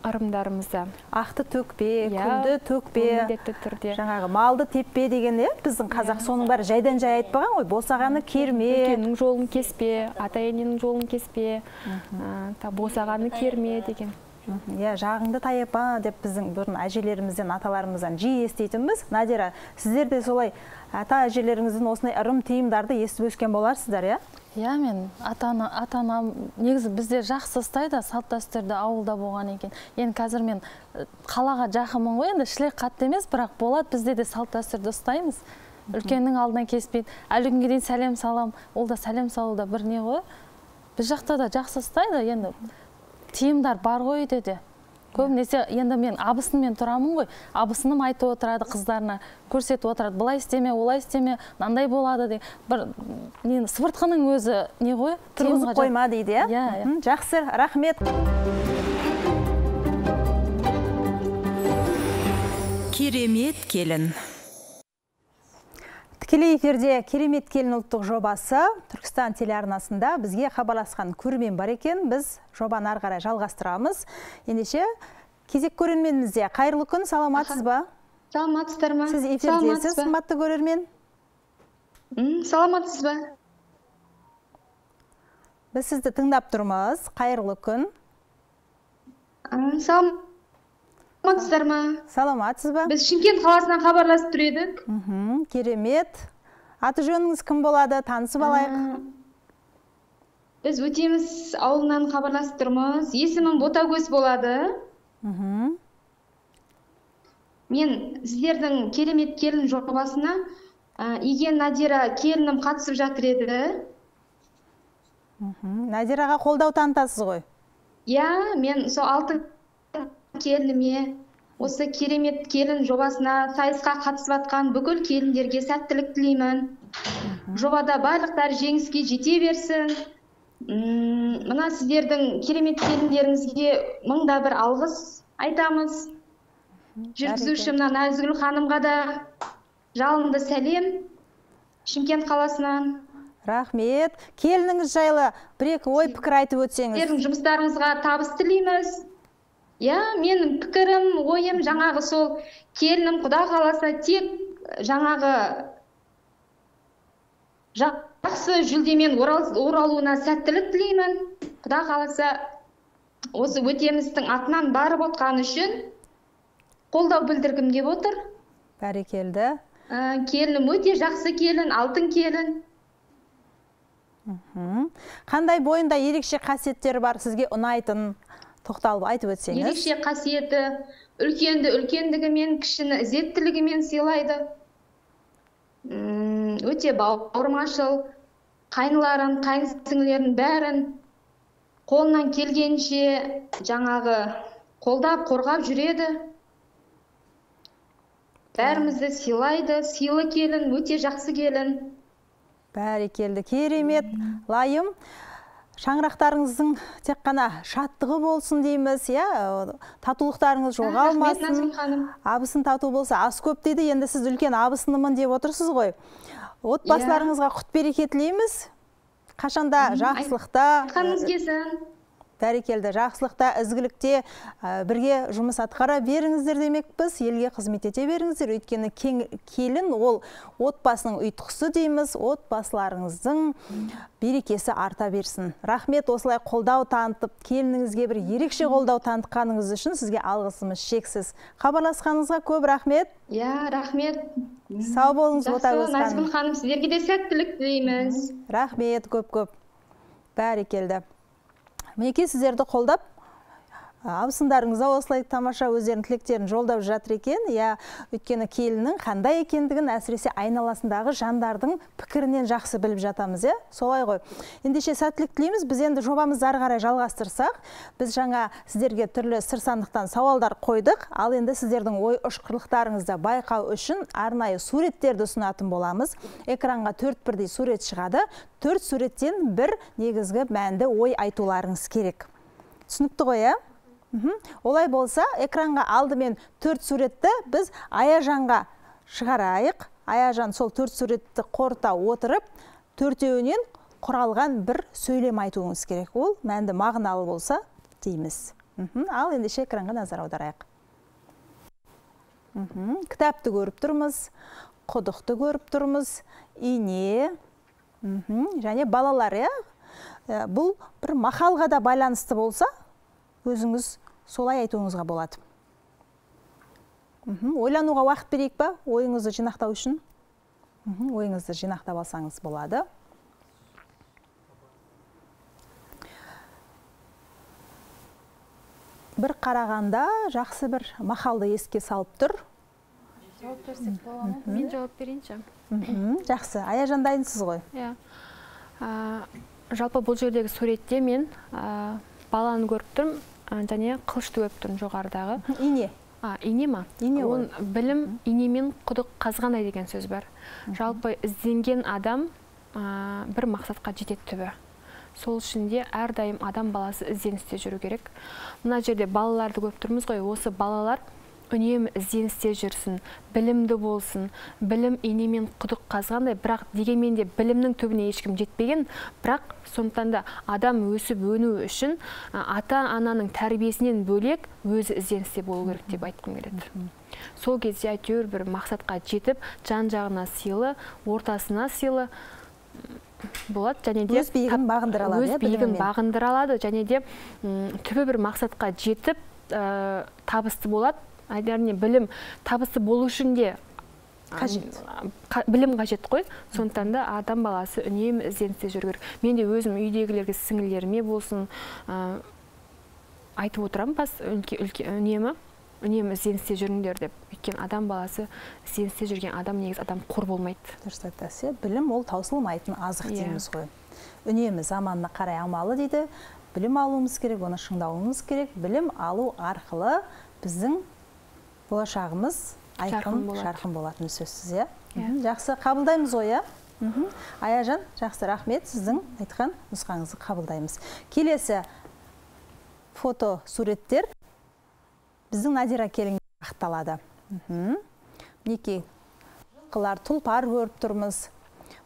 ырымдарымызды. Ақты төкпе, күлді төкпе, міндетті түрде. Жаңағы малды теппе деген біздің қазақ соның бәрі жайдан жай айтпаған ғой. Босағаны керме. Үлкеннің жолын кеспе, ата-ененің жолын кеспе, босағаны керме деген. Жағыңды таяпа деп біздің бұрын әжелерімізден, аталарымыздан жиі естейтінбіз. Надира, сіздер де солай ата-әжелеріңіздің осындай ырым тыйымдарды естіп өскен боларсыздар, иә? Иә, мен ата-анам негізі бізде жақсы ұстайды, салт дәстүрді ауылда болған екен. Енді қазір мен қалаға жақынмын ғой, енді шілек қатты емес, бірақ болады, бізде де салт дәстүрді ұстаймыз. Үлкеннің алдынан кеспейді. Әлі күнге дейін сәлем салам, ол да сәлем салуда бір не ғой. Біз жақта да жақсы ұстайды, енді тиымдар бар ғой деді. Көбінесе енді мен абысынымен тұрамын ғой. Абысыным айтып отырады қыздарына, көрсетіп отырады. Бұлай істеме, олай істеме, мынандай болады деп. Бір сыбыртқының өзі не ғой? Тұрғызып қойма дейді, иә? Жақсы, рахмет. Керемет келін. Тікелей эфирде Керемет келін ұлттық жобасы Түркістан телеарнасында бізге хабарласқан көрермен бар екен. Біз жобаны ары қарай жалғастырамыз. Ендеше кезек көрерменімізде. Қайырлы күн, саламатсыз ба? Саламатсыздар ма? Сіз эфирдесіз, қымбатты көрермен. Саламатсыз ба? Біз сізді тыңдап тұрмыз. Қайырлы күн. Саламатсыздар ма? Саламатсыз ба? Біз Шымкент қаласынан хабарласып тұр едік. Керемет. Аты жөніңіз кім болады? Танысып алайық. Біз Өтеміс ауылынан хабарласып тұрмыз. Есімім Ботагөз болады. Мен сіздердің Керемет келін жобасына Иген Надира келінім қатысып жатыр еді. Надираға қолдау танытасыз ғой? Иә, мен сол 6 келініме осы Керемет келін жобасына сайысқа қатысып жатқан бүкіл келіндерге сәттілік тілеймін. Жобада барлықтар жеңіске жете берсін. Мына сіздердің Керемет келіндеріңізге мыңда бір алғыс айтамыз. Жүргізуші мына Назгүл ханымға да жалынды сәлем Шымкент қаласынан. Рахмет. Келініңіз жайлы бір-екі ой пікір айтып өтсеңіз. Сіздердің жұмыстарыңызға табыс тілейміз. Я, менің пікірім, ойым жаңағы сол келінім Құда қаласа тек жаңағы жақсы жүлдемен оралуына сәттілік тілеймін. Құда қаласа осы Өтемістің атынан барып отқан үшін қолдау білдіргім деп отыр. Бәрекелді. Келінім өте жақсы келін, алтын келін. Қандай бойында ерекше қасиеттері бар сізге ұнайтын? Тоқталып айтып өтсеңіз. Ерекше қасиеті, үлкенді үлкендігімен, кішіні ізеттілігімен сыйлайды. Өте бауырмашыл, қайныларын, қайынсіңлерін бәрін қолынан келгенше жаңағы қолдап, қорғап жүреді. Бәрімізді сыйлайды, сыйлы келін, өте жақсы келін. Бәрекелді, керемет, лайым. Шаңырақтарыңыздың тек қана шаттығы болсын дейміз, татулықтарыңыз жоғалмасын. Абысын тату болса ас көп дейді, енді сіз үлкен абысынымын деп отырсыз ғой. Отбасыларыңызға құт береке тілейміз. Қашанда жақсылықта. Қаныңыз келсін. Бәрекелді, жақсылықта, ізгілікте бірге жұмыс атқара беріңіздер демекпіз, елге қызмет ете беріңіздер. Өйткені келін ол отбасының ұйытқысы дейміз, отбасыларыңыздың берекесі арта берсін. Рахмет, осылай қолдау танытып, келініңізге бір ерекше қолдау танытқаныңыз үшін сізге алғысымыз шексіз. Хабарласқаныңызға көп рахмет. Иә, рахмет. Сау болыңыз, Ботагөз ханым. Назгүл ханым, сіздерге де сәттілік тілейміз. Рахмет, көп-көп. Бәрекелді. Мінекей сіздерді қолдап, абысындарыңызға осылай тамаша өздерінің тілектерін жолдап жатыр екен. Өйткені келіннің қандай екендігін әсіресе айналасындағы жандардың пікірінен жақсы біліп жатамыз, солай ғой. Ендеше сәттілік тілейміз. Біз енді жобамызды ары қарай жалғастырсақ, біз жаңа сіздерге түрлі сыр-сандықтан сауалдар қойдық, ал енді сіздердің ой ұшқырлықтарыңызды байқау үшін арнайы суреттерді ұсынатын боламыз. Экранға 4 бірдей сурет шығады. 4 суреттен бір негізгі мәнді ой айтуларыңыз керек. Түсінікті ғой, Олай болса, экранға алдымен 4 суретті біз Аяжанға шығарайық. Аяжан сол 4 суретті қорыта отырып, 4-еуінен құралған бір сөйлем айтуыңыз керек. Ол мәнді мағыналы болса дейміз. Ал ендеше экранға назар аударайық. Кітапты көріп тұрмыз, құдықты көріп тұрмыз, ине, және балалар, бұл бір мақалға да байланысты болса, өзіңіз солай айтуыңызға болады. Ойлануға уақыт берейік па, ойыңызды жинақтау үшін? Ойыңызды жинақтап алсаңыз болады. Бір қарағанда жақсы бір мақалды еске салып тұр. Жауап берсек бола ма? Мен жауап берейінші. Жақсы, Аяжан дайынсыз ғой? Жалпы бұл жердегі суретте мен баланы көріп тұрмын, және қылышты көріп тұрмын жоғарыдағы. Ине. Ине ма? Ине. Білім инемен құдық қазғандай деген сөз бар. Жалпы ізденген адам бір мақсатқа жетеді түбі. Сол үшін де әрдайым адам баласы ізденісте жүру керек. Мына жерде балаларды көріп тұрмыз ғой, осы балалар үнемі ізденісте жүрсін, білімді болсын, білім инемен құдық қазғандай, бірақ дегенмен де білімнің түбіне ешкім жетпеген, бірақ сондықтан да адам өсіп өну үшін ата-ананың тәрбиесінен бөлек өзі ізденісте болу керек деп айтқым келеді. Сол кезде әйтеуір бір мақсатқа жетіп, жан-жағына сыйлы, ортасына сыйлы болады, және де өз биігін бағындыра алады. Өз биігін бағындыра алады, және де түбі бір мақсатқа жетіп табысты болады. Әрине білім табысты болу үшін де білім қажет қой. Сондықтан да адам баласы үнемі ізденісте жүру керек. Мен де өзім үйдегілерге, сіңілеріме болсын айтып отырамын, үнемі ізденісте жүріңдер деп. Өйткені адам баласы ізденісте жүрген адам негізі адам қор болмайды. Дұрыс айтасыз. Білім ол таусылмайтын азық дейміз ғой. Үнемі заманына қарай амалы дейді. Білім алуымыз керек, оны шыңдауымыз керек. Білім алу арқылы біздің болашағымыз айқын, жарқын болатын сөзсіз. Жақсы, қабылдаймыз ғой. Аяжан, жақсы, рахмет, сіздің айтқан нұсқаңызды қабылдаймыз. Келесі фото суреттер біздің Надира келінге ақталады. Мінекей жылқылар, тұлпар көріп тұрмыз,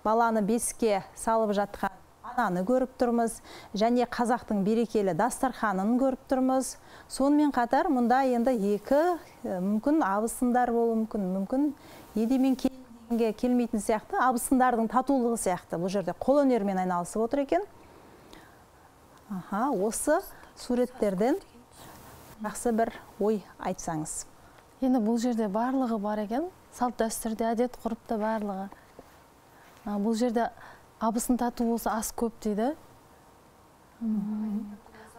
баланы бесікке салып жатқан ананы көріп тұрмыз, және қазақтың берекелі дастарханын көріп тұрмыз. Сонымен қатар мұнда енді екі мүмкін абысындар болуы мүмкін едемен келінге келмейтін сияқты, абысындардың татулығы сияқты. Бұл жерде қол өнермен айналысып отыр екен. Осы суреттерден жақсы бір ой айтсаңыз. Енді бұл жерде барлығы бар екен, салт дәстүрде, әдет ғұрыпта барлығы. Бұл жерде абысын тату болса ас көп дейді.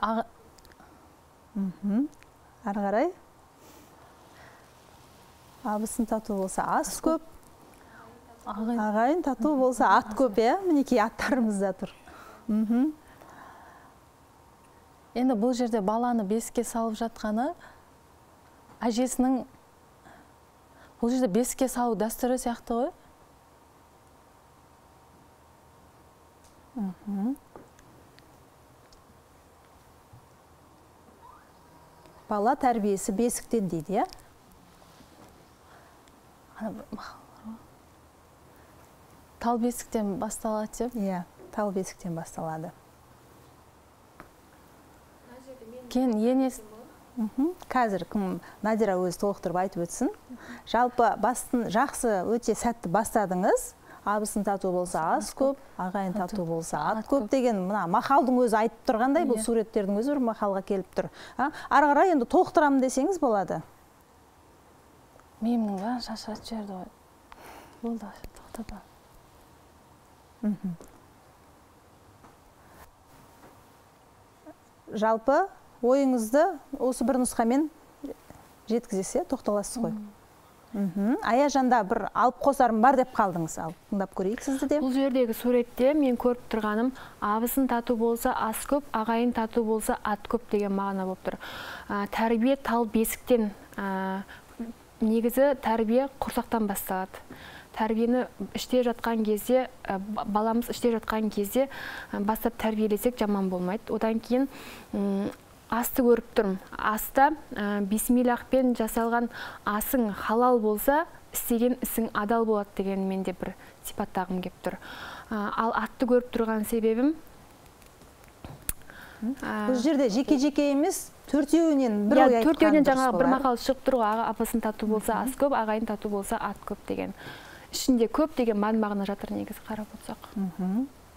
Ары қарай. Абысын тату болса ас көп, ағайын тату болса ат көп, мінекей аттарымызда тұр. Енді бұл жерде баланы бесікке салып жатқаны, әжесінің бұл жерде бесікке салу дәстүрі сияқты ғой. Бала тәрбиесі бесіктен дейді, Тал бесіктен басталады деп? Тал бесіктен басталады. Кен енесі? Қазір Надира өзі толықтырып айтып өтсін. Жалпы бастың жақсы өте сәтті бастадыңыз. Абысын тату болса ас көп, ағайын тату болса ат көп деген мақалдың өзі айтып тұрғандай, бұл суреттердің өзі бір мақалға келіп тұр. Ары қарай енді толықтырамын десеңіз болады. Мейімнің бәрін шашырат жерді ғой. Болды, тоқтата. Жалпы ойыңызды осы бір нұсқамен жеткізесе, тоқталасыз ғой. Аяжанда бір алып қосарым бар деп қалдыңыз, алып тыңдап көрейік сізді де. Бұл жердегі суретте мен көріп тұрғаным, абысын тату болса ас көп, ағайын тату болса ат көп деген мағына болып тұр. Тәрбие тал бесіктен, негізі тәрбие құрсақтан басталады. Тәрбиені іште жатқан кезде, баламыз іште жатқан кезде бастап тәрбиелесек жаман болмайды. Одан кейін асты көріп тұрмын. Аста бисмиллахпен жасалған асың халал болса, істеген ісің адал болады деген менде бір сипаттағым келіп тұр. Ал атты көріп тұрған себебім? Бұл жерде жеке-жеке емес, Төртеуінен бір ой айтқан төртеуінен дұрыс жаңағы бір болар. мақал шығып тұр ғой, апасын тату болса ас көп, ағайын тату болса ат көп деген. Ішінде көп деген мән-мағына жатыр негізі қарап отырсақ.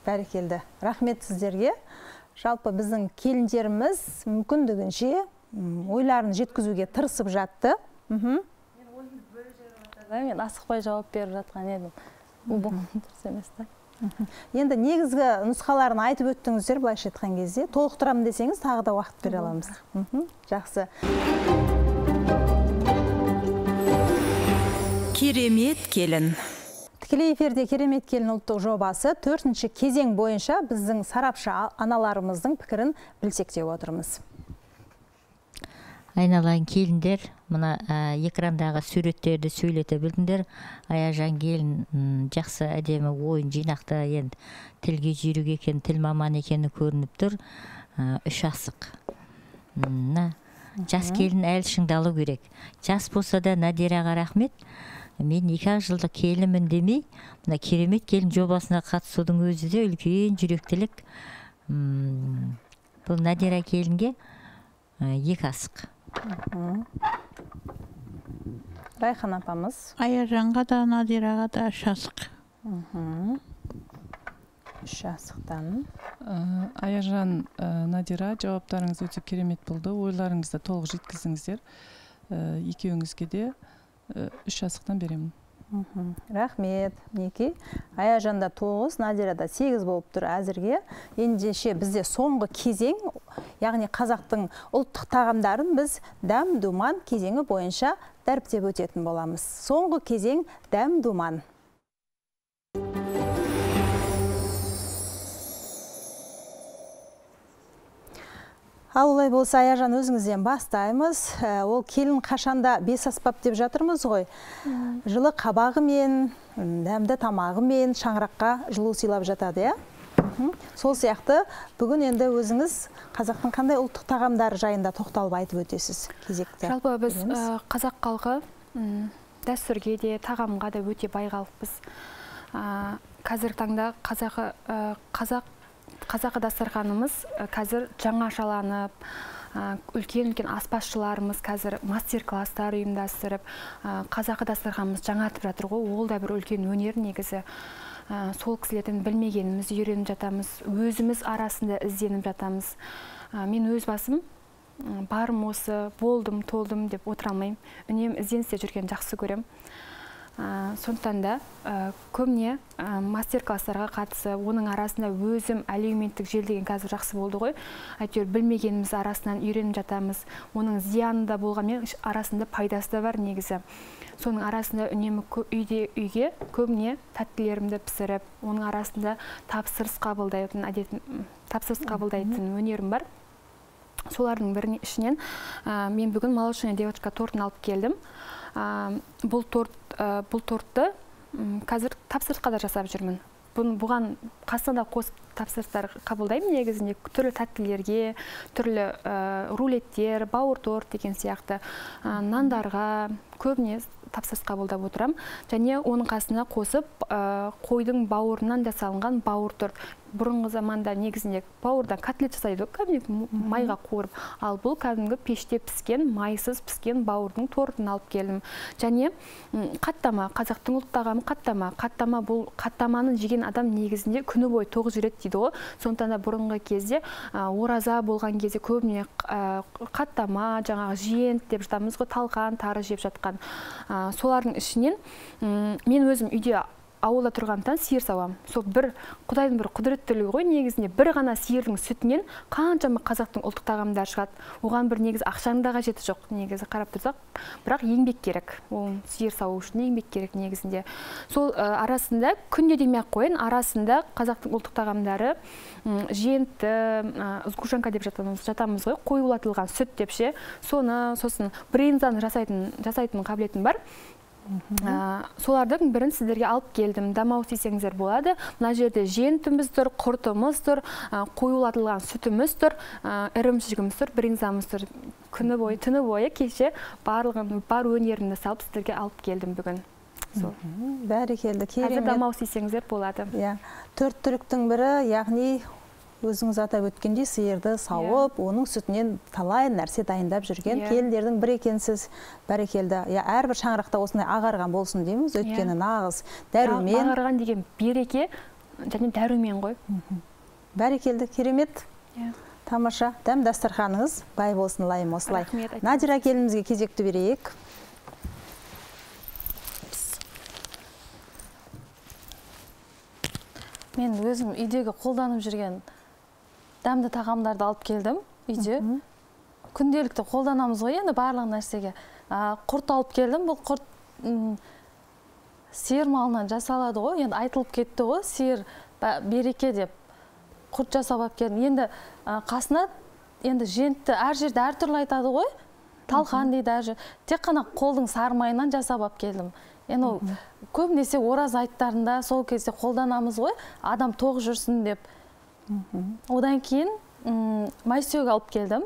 Бәрекелді. Рахмет сіздерге. Жалпы біздің келіндеріміз мүмкіндігінше ойларын жеткізуге тырысып жатты. Мен асықпай жауап беріп жатқан едім. Бұл дұрыс емес та. Енді негізгі нұсқаларын айтып өттіңіздер, былайша айтқан кезде. Толықтырамын десеңіз, тағы да уақыт бере аламыз. Жақсы. Керемет келін. Тікелей эфирде Керемет келін ұлттық жобасы 4-ші кезең бойынша біздің сарапшы аналарымыздың пікірін білсек деп отырмыз. Айналайын келіндер, мына экрандағы суреттерді сөйлете білдіңдер. Аяжан келін жақсы әдемі ойын жинақта, енді тілге жүйрік екен, тіл маман екені көрініп тұр. 3 асық. Жас келін әлі шыңдалу керек. Жас болса да Надираға рахмет. Мен 2 жылдық келімін демей, мына Керемет келін жобасына қатысудың өзі де үлкен жүректілік. Бұл Надира келінге 2 асық. Райхан апамыз. Аяжанға да, Надираға да 3 асық. 3 асықтан. Аяжан, Надира, жауаптарыңыз өте керемет болды. Ойларыңызды толық жеткіздіңіздер. Екеуіңізге де 3 асықтан беремін. Рахмет, Неке. Аяжанда 9, Надирада 8 болып тұр әзірге. Ендеше бізде соңғы кезең, яғни қазақтың ұлттық тағамдарын біз дәм-думан кезеңі бойынша дәріптеп өтетін боламыз. Соңғы кезең дәм-думан. Ал олай болса, Аяжан, өзіңізден бастаймыз. Ол келін қашанда 5 аспап деп жатырмыз ғой. Жылы қабағымен, дәмді тамағымен шаңыраққа жылу сыйлап жатады, иә? Сол сияқты бүгін енді өзіңіз қазақтың қандай ұлттық тағамдары жайында тоқталып айтып өтесіз кезекті. Жалпы біз қазақ халқы дәстүрге де, тағамға да өте бай халықпыз. Қазіргі таңда қазақы дастарханымыз қазір жаңашаланып, үлкен-үлкен аспазшыларымыз қазір мастер-класстар ұйымдастырып, қазақы дастарханымыз жаңартып жатыр ғой, ол да бір үлкен өнер негізі. Сол кісілерден білмегеніміз үйреніп жатамыз, өзіміз арасында ізденіп жатамыз. Мен өз басым барым осы, болдым, толдым деп отыра алмаймын. Үнемі ізденісте жүрген жақсы көрем. Сондықтан да көбіне мастер-класстарға қатысып, оның арасында өзім әлеуметтік желі деген қазір жақсы болды ғой. Әйтеуір білмегеніміз арасынан үйреніп жатамыз. Оның зияны да болғанмен арасында пайдасы да бар негізі. Соның арасында үнемі үйге көбіне тәттілерімді пісіріп, оның арасында тапсырыс қабылдайтын өнерім бар. Солардың бірінің ішінен мен бүгін молочная девочка тортын алып келдім. Бұл тортты қазір тапсырысқа да жасап жүрмін. Бұған қасында қосып тапсырыстар қабылдаймын негізінде, түрлі тәттілерге, түрлі рулеттер, бауыр торт деген сияқты нандарға көбіне тапсырыс қабылдап отырам. Және оның қасына қосып қойдың бауырынан жасалынған бауыр торт. Бұрынғы заманда негізінде бауырдан котлет жасайды, кәдімгі майға қуырып, ал бұл кәдімгі пеште піскен, майсыз піскен бауырдың тортын алып келдім. Және қаттама, қазақтың ұлттық тағамы қаттама. Қаттама, бұл қаттаманы жеген адам негізінде күні бойы тоқ жүреді дейді ғой. Сондықтан да бұрынғы кезде ораза болған кезде көбіне қаттама, жаңағы жиент деп жатамыз ғой, талқан, тары жеп жатқан. Солардың ішінен мен өзім үйде ауылда тұрғандықтан сиыр сауам. Сол құдайдың бір құдіреттілігі ғой, негізінде бір ғана сиырдың сүтінен қаншама қазақтың ұлттық тағамдары шығады. Оған бір негізі ақшаның да қажеті жоқ, негізі қарап тұрсақ, бірақ еңбек керек. Ол сиыр сау үшін еңбек керек негізінде. Сол арасында күнде демей-ақ қойын, арасында қазақтың ұлттық тағамдары жиентті, сгущенка деп жатамыз ғой, қоюлатылған сүт деп ше, сосын брынзаны жасайтын қабілетім бар. Солардың бірін сіздерге алып келдім. Дамау істесеңіздер болады. Мына жерде жентіміз тұр, құртымыз тұр, қоюлатылған сүтіміз тұр, ірімшігіміз тұр, брынзамыз тұр. Күні бойы, түні бойы кеше барлығын бар өнерімді салып сіздерге алып келдім бүгін. Бәрекелді, керемет. Қазір дамау істесеңіздер болады. 4 түліктің бірі, яғни өзіңіз атап өткендей сиырды сауып, оның сүтінен талай нәрсе дайындап жүрген келіндердің бірі екенсіз. Бәрекелді. Әрбір шаңырақта осындай ағарған болсын дейміз, өйткені нағыз дәрумен. Ағарған деген береке және дәрумен ғой. Бәрекелді, керемет. Тамаша. Дәм дастарханыңыз бай болсын, лайым осылай. Надира келінімізге кезекті берейік. Мен өзім үйдегі қолданып жүрген дәмді тағамдарды алып келдім үйде. Күнделікті қолданамыз ғой енді барлық нәрсеге. Құрт алып келдім. Бұл құрт сиыр малынан жасалады ғой. Енді айтылып кетті ғой, сиыр береке деп құрт жасап алып келдім. Енді қасына енді жентті әр жерде әртүрлі айтады ғой. Талқан дейді әр жер. Тек қана қолдың сармайынан жасап алып келдім. Енді ол көбінесе ораз айттарында сол кезде қолданамыз ғой, адам тоқ жүрсін деп. Одан кейін майсөк алып келдім.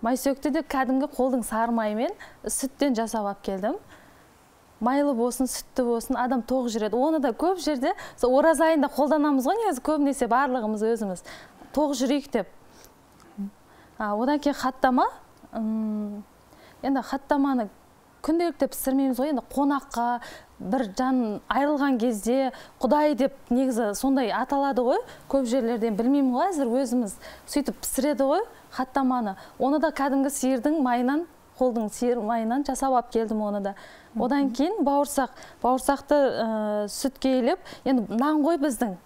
Майсөкті де кәдімгі қолдың сармайымен сүттен жасап алып келдім. Майлы болсын, сүтті болсын, адам тоқ жүреді. Оны да көп жерде ораз айында қолданамыз ғой, негізі көбінесе барлығымыз өзіміз тоқ жүрейік деп. Одан кейін хаттама. Енді хаттаманы күнделікті пісірмейміз ғой, енді қонаққа бір жан айырылған кезде құдай деп негізі сондай аталады ғой. Көп жерлерден білмеймін ғой, әзір өзіміз сөйтіп пісіреді ғой хаттаманы. Оны да кәдімгі сиырдың майынан, қолдың сиыр майынан жасап алып келдім оны да. Одан кейін бауырсақты сүтке илеп, енді нан ғой біздің.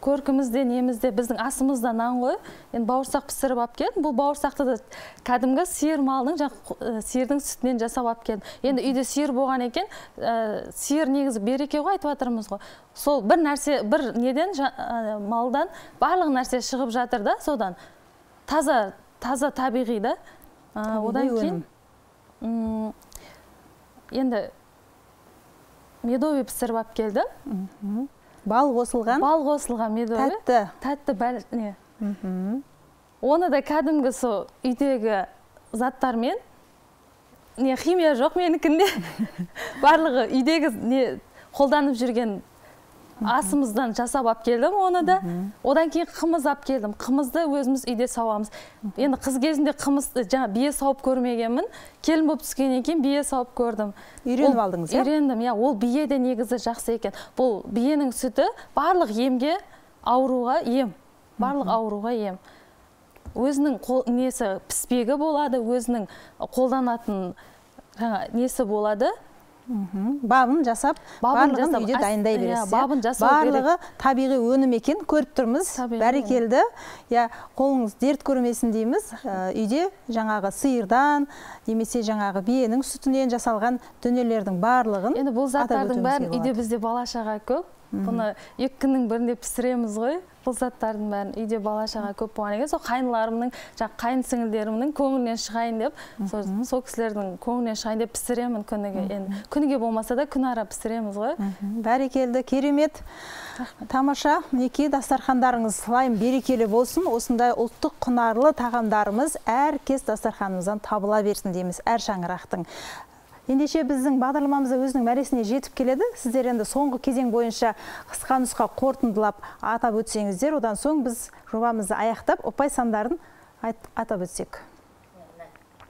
Көркімізде, немізде, біздің асымызда нан ғой. Енді бауырсақ пісіріп алып келдім. Бұл бауырсақты да кәдімгі сиыр малының, сиырдың сүтінен жасап алып келдім. Енді үйде сиыр болған екен, сиыр негізі береке ғой, айтып жатырмыз ғой. Сол бір нәрсе, бір неден, малдан барлық нәрсе шығып жатыр да, содан. Таза табиғи да. Одан кейін енді медовый пісіріп алып келдім. Бал қосылған? Бал қосылған медовый. Тәтті. Оны да кәдімгі сол үйдегі заттармен, химия жоқ менікінде. Барлығы үйдегі қолданып жүрген асымыздан жасап алып келдім оны да. Одан кейін қымыз алып келдім. Қымызды өзіміз үйде сауамыз. Енді қыз кезінде қымызды бие сауып көрмегенмін. Келін болып түскеннен кейін бие сауып көрдім. Үйреніп алдыңыз, иә? Үйрендім, иә. Ол бие де негізі жақсы екен. Бұл биенің сүті барлық емге, ауруға ем. Барлық ауруға ем. Өзінің несі піспегі болады, өзінің қолданатын несі болады. Бабын жасап, барлығын үйде дайындай бересіз. Барлығы табиғи өнім екен, көріп тұрмыз. Бәрекелді. Қолыңыз дерт көрмесін дейміз. Үйде жаңағы сиырдан, немесе жаңағы биенің сүтінен жасалған дүниелердің барлығын. Енді бұл заттардың бәрін үйде бізде бала-шаға көп. Бұны 2 күннің бірінде пісіреміз ғой. Бұл заттардың бәрін үйде бала-шаға көп болған екен. Сол қайныларымның, қайын сіңілдерімнің көңілінен шығайын деп, сол кісілердің көңілінен шығайын деп пісіремін күніге. Күніге болмаса да күн ара пісіреміз ғой. Бәрекелді, керемет. Тамаша, мінекей дастархандарыңыз лайым берекелі болсын. Осындай ұлттық құнарлы тағамдарымыз әр кез дастарханымыздан табыла берсін дейміз, әр шаңырақтың. Ендеше біздің бағдарламамызда өзінің мәресіне жетіп келеді. Сіздер енді соңғы кезең бойынша қысқа нұсқа қорытындылап атап өтсеңіздер, одан соң біз жобамызды аяқтап, ұпай сандарын атап өтсек.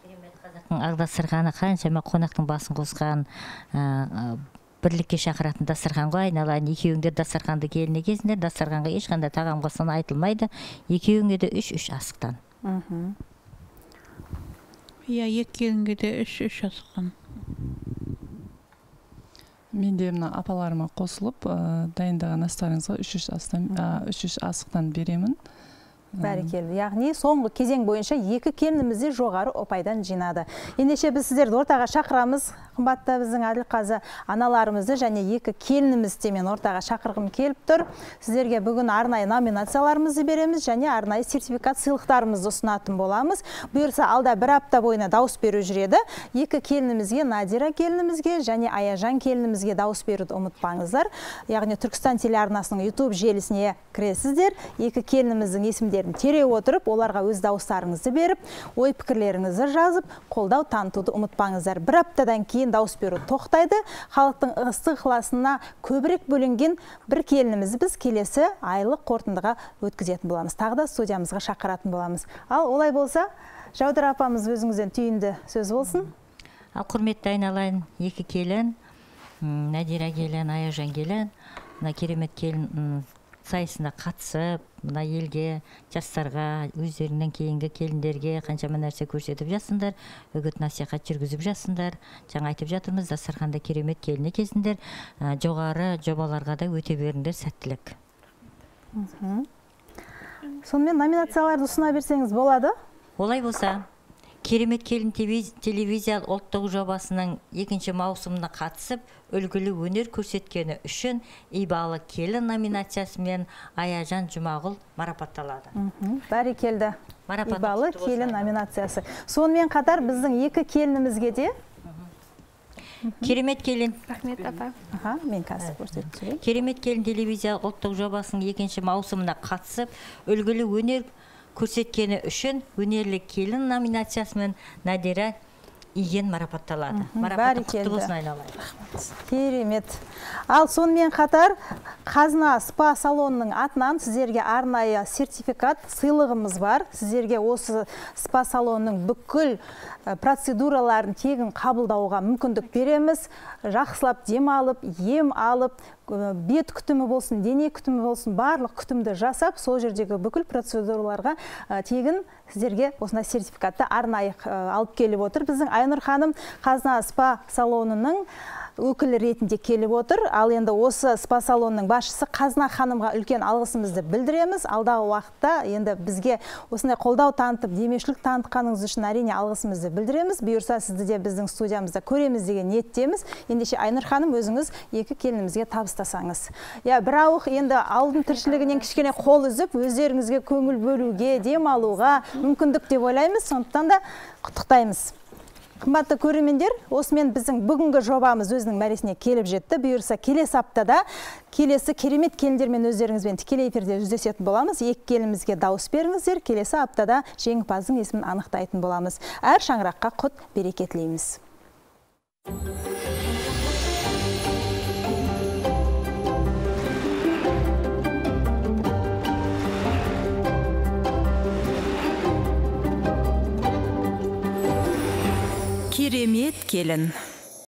Керемет қазақтың ақ дастарханы қаншама қонақтың басын қосқан, бірлікке шақыратын дастархан ғой, айналайын. Екеуіңдер дастарханды келіне кезінде дастарханға ешқандай тағам қосқан айтылмайды. Екеуіңе де 3-3 асықтан. Иә, екеуіңе де 3-3 асыққан. Мен де мына апаларыма қосылып, дайындаған астарыңызға 3-3 асықтан беремін. Бәрекелді. Яғни соңғы кезең бойынша 2 келінімізде жоғары ұпайдан жинады. Ендеше біз сіздерді ортаға шақырамыз. Қымбатты біздің Әділқазы аналарымызды және 2 келінімізді мен ортаға шақырғым келіп тұр. Сіздерге бүгін арнайы номинацияларымызды береміз және арнайы сертификат сыйлықтарымызды ұсынатын боламыз. Бұйырса алда 1 апта бойына дауыс беру жүреді. 2 келінімізге, Надира келінімізге және Аяжан келінімізге дауыс беруді ұмытпаңыздар. Яғни Түркістан телеарнасының YouTube желісіне кіресіздер. 2 келініміздің есімдерін тере отырып, оларға өз дауыстарыңызды беріп, ой пікірлеріңізді жазып, қолдау танытуды ұмытпаңыздар. 1 аптадан кейін кейін дауыс беру тоқтайды. Халықтың ыстық ықыласына көбірек бөлінген бір келінімізді біз келесі айлық қорытындыға өткізетін боламыз. Тағы да студиямызға шақыратын боламыз. Ал олай болса, Жаудыр апамыз өзіңізден түйінді сөз болсын. Ал құрметті айналайын, екі келін, Надира келін, Аяжан келін, мына керемет келін сайысына қатысып, мына елге, жастарға, өздерінен кейінгі келіндерге қаншама нәрсе көрсетіп жатсыңдар, үгіт насихат жүргізіп жатсыңдар. Жаңа айтып жатырмыз, дастарханда керемет келіні кезіндер, жоғары жобаларға да өте беріңдер, сәттілік. Сонымен номинацияларды ұсына берсеңіз болады? Олай болса, Керемет келін телевизия ұлттық жобасының 2-ші маусымына қатысып, үлгілі өнер көрсеткені үшін Ибалы келін номинациясымен Аяжан Жұмағұл марапатталады. Бәрекелді. Ибалы келін номинациясы. Сонымен қатар біздің екі келінімізге де Керемет келін. Рахмет апа. Мен қазір көрсетіп. Керемет келін телевизия ұлттық жобасының 2-ші маусымына қатысып, үлгілі өнер көрсеткені үшін өнерлі келін номинациясымен Надира Иген марапатталады. Марапаты құтты болсын айналайын. Керемет. Ал сонымен қатар Қазына спа салонының атынан сіздерге арнайы сертификат сыйлығымыз бар. Сіздерге осы спа салонының бүкіл процедураларын тегін қабылдауға мүмкіндік береміз. Жақсылап демалып, ем алып, бет күтімі болсын, дене күтімі болсын, барлық күтімді жасап, сол жердегі бүкіл процедураларға тегін сіздерге осындай сертификатты арнайы алып келіп отыр. Біздің Айнұр ханым Қазына спа салонының өкілі ретінде келіп отыр. Ал енді осы спа салонының басшысы Қазына ханымға үлкен алғысымызды білдіреміз. Алдағы уақытта енді бізге осындай қолдау танытып, демеушілік танытқаныңыз үшін әрине алғысымызды білдіреміз. Бұйырса сізді де біздің студиямызда көреміз деген ниеттеміз. Ендеше Айнұр ханым өзіңіз екі келінімізге табыстасаңыз. Бір ауық енді ауылдың тіршілігінен кішкене қол үзіп, өздеріңізге көңіл бөлуге, демалуға мүмкіндік деп ойлаймыз. Сондықтан да құттықтаймыз. Қымбатты көрермендер, осымен біздің бүгінгі жобамыз өзінің мәресіне келіп жетті. Бұйырса келесі аптада келесі керемет келіндермен өздеріңізбен тікелей эфирде жүздесетін боламыз. Екі келінімізге дауыс беріңіздер. Келесі аптада жеңімпаздың есімін анықтайтын боламыз. Әр шаңыраққа құт береке тілейміз. Керемет келін.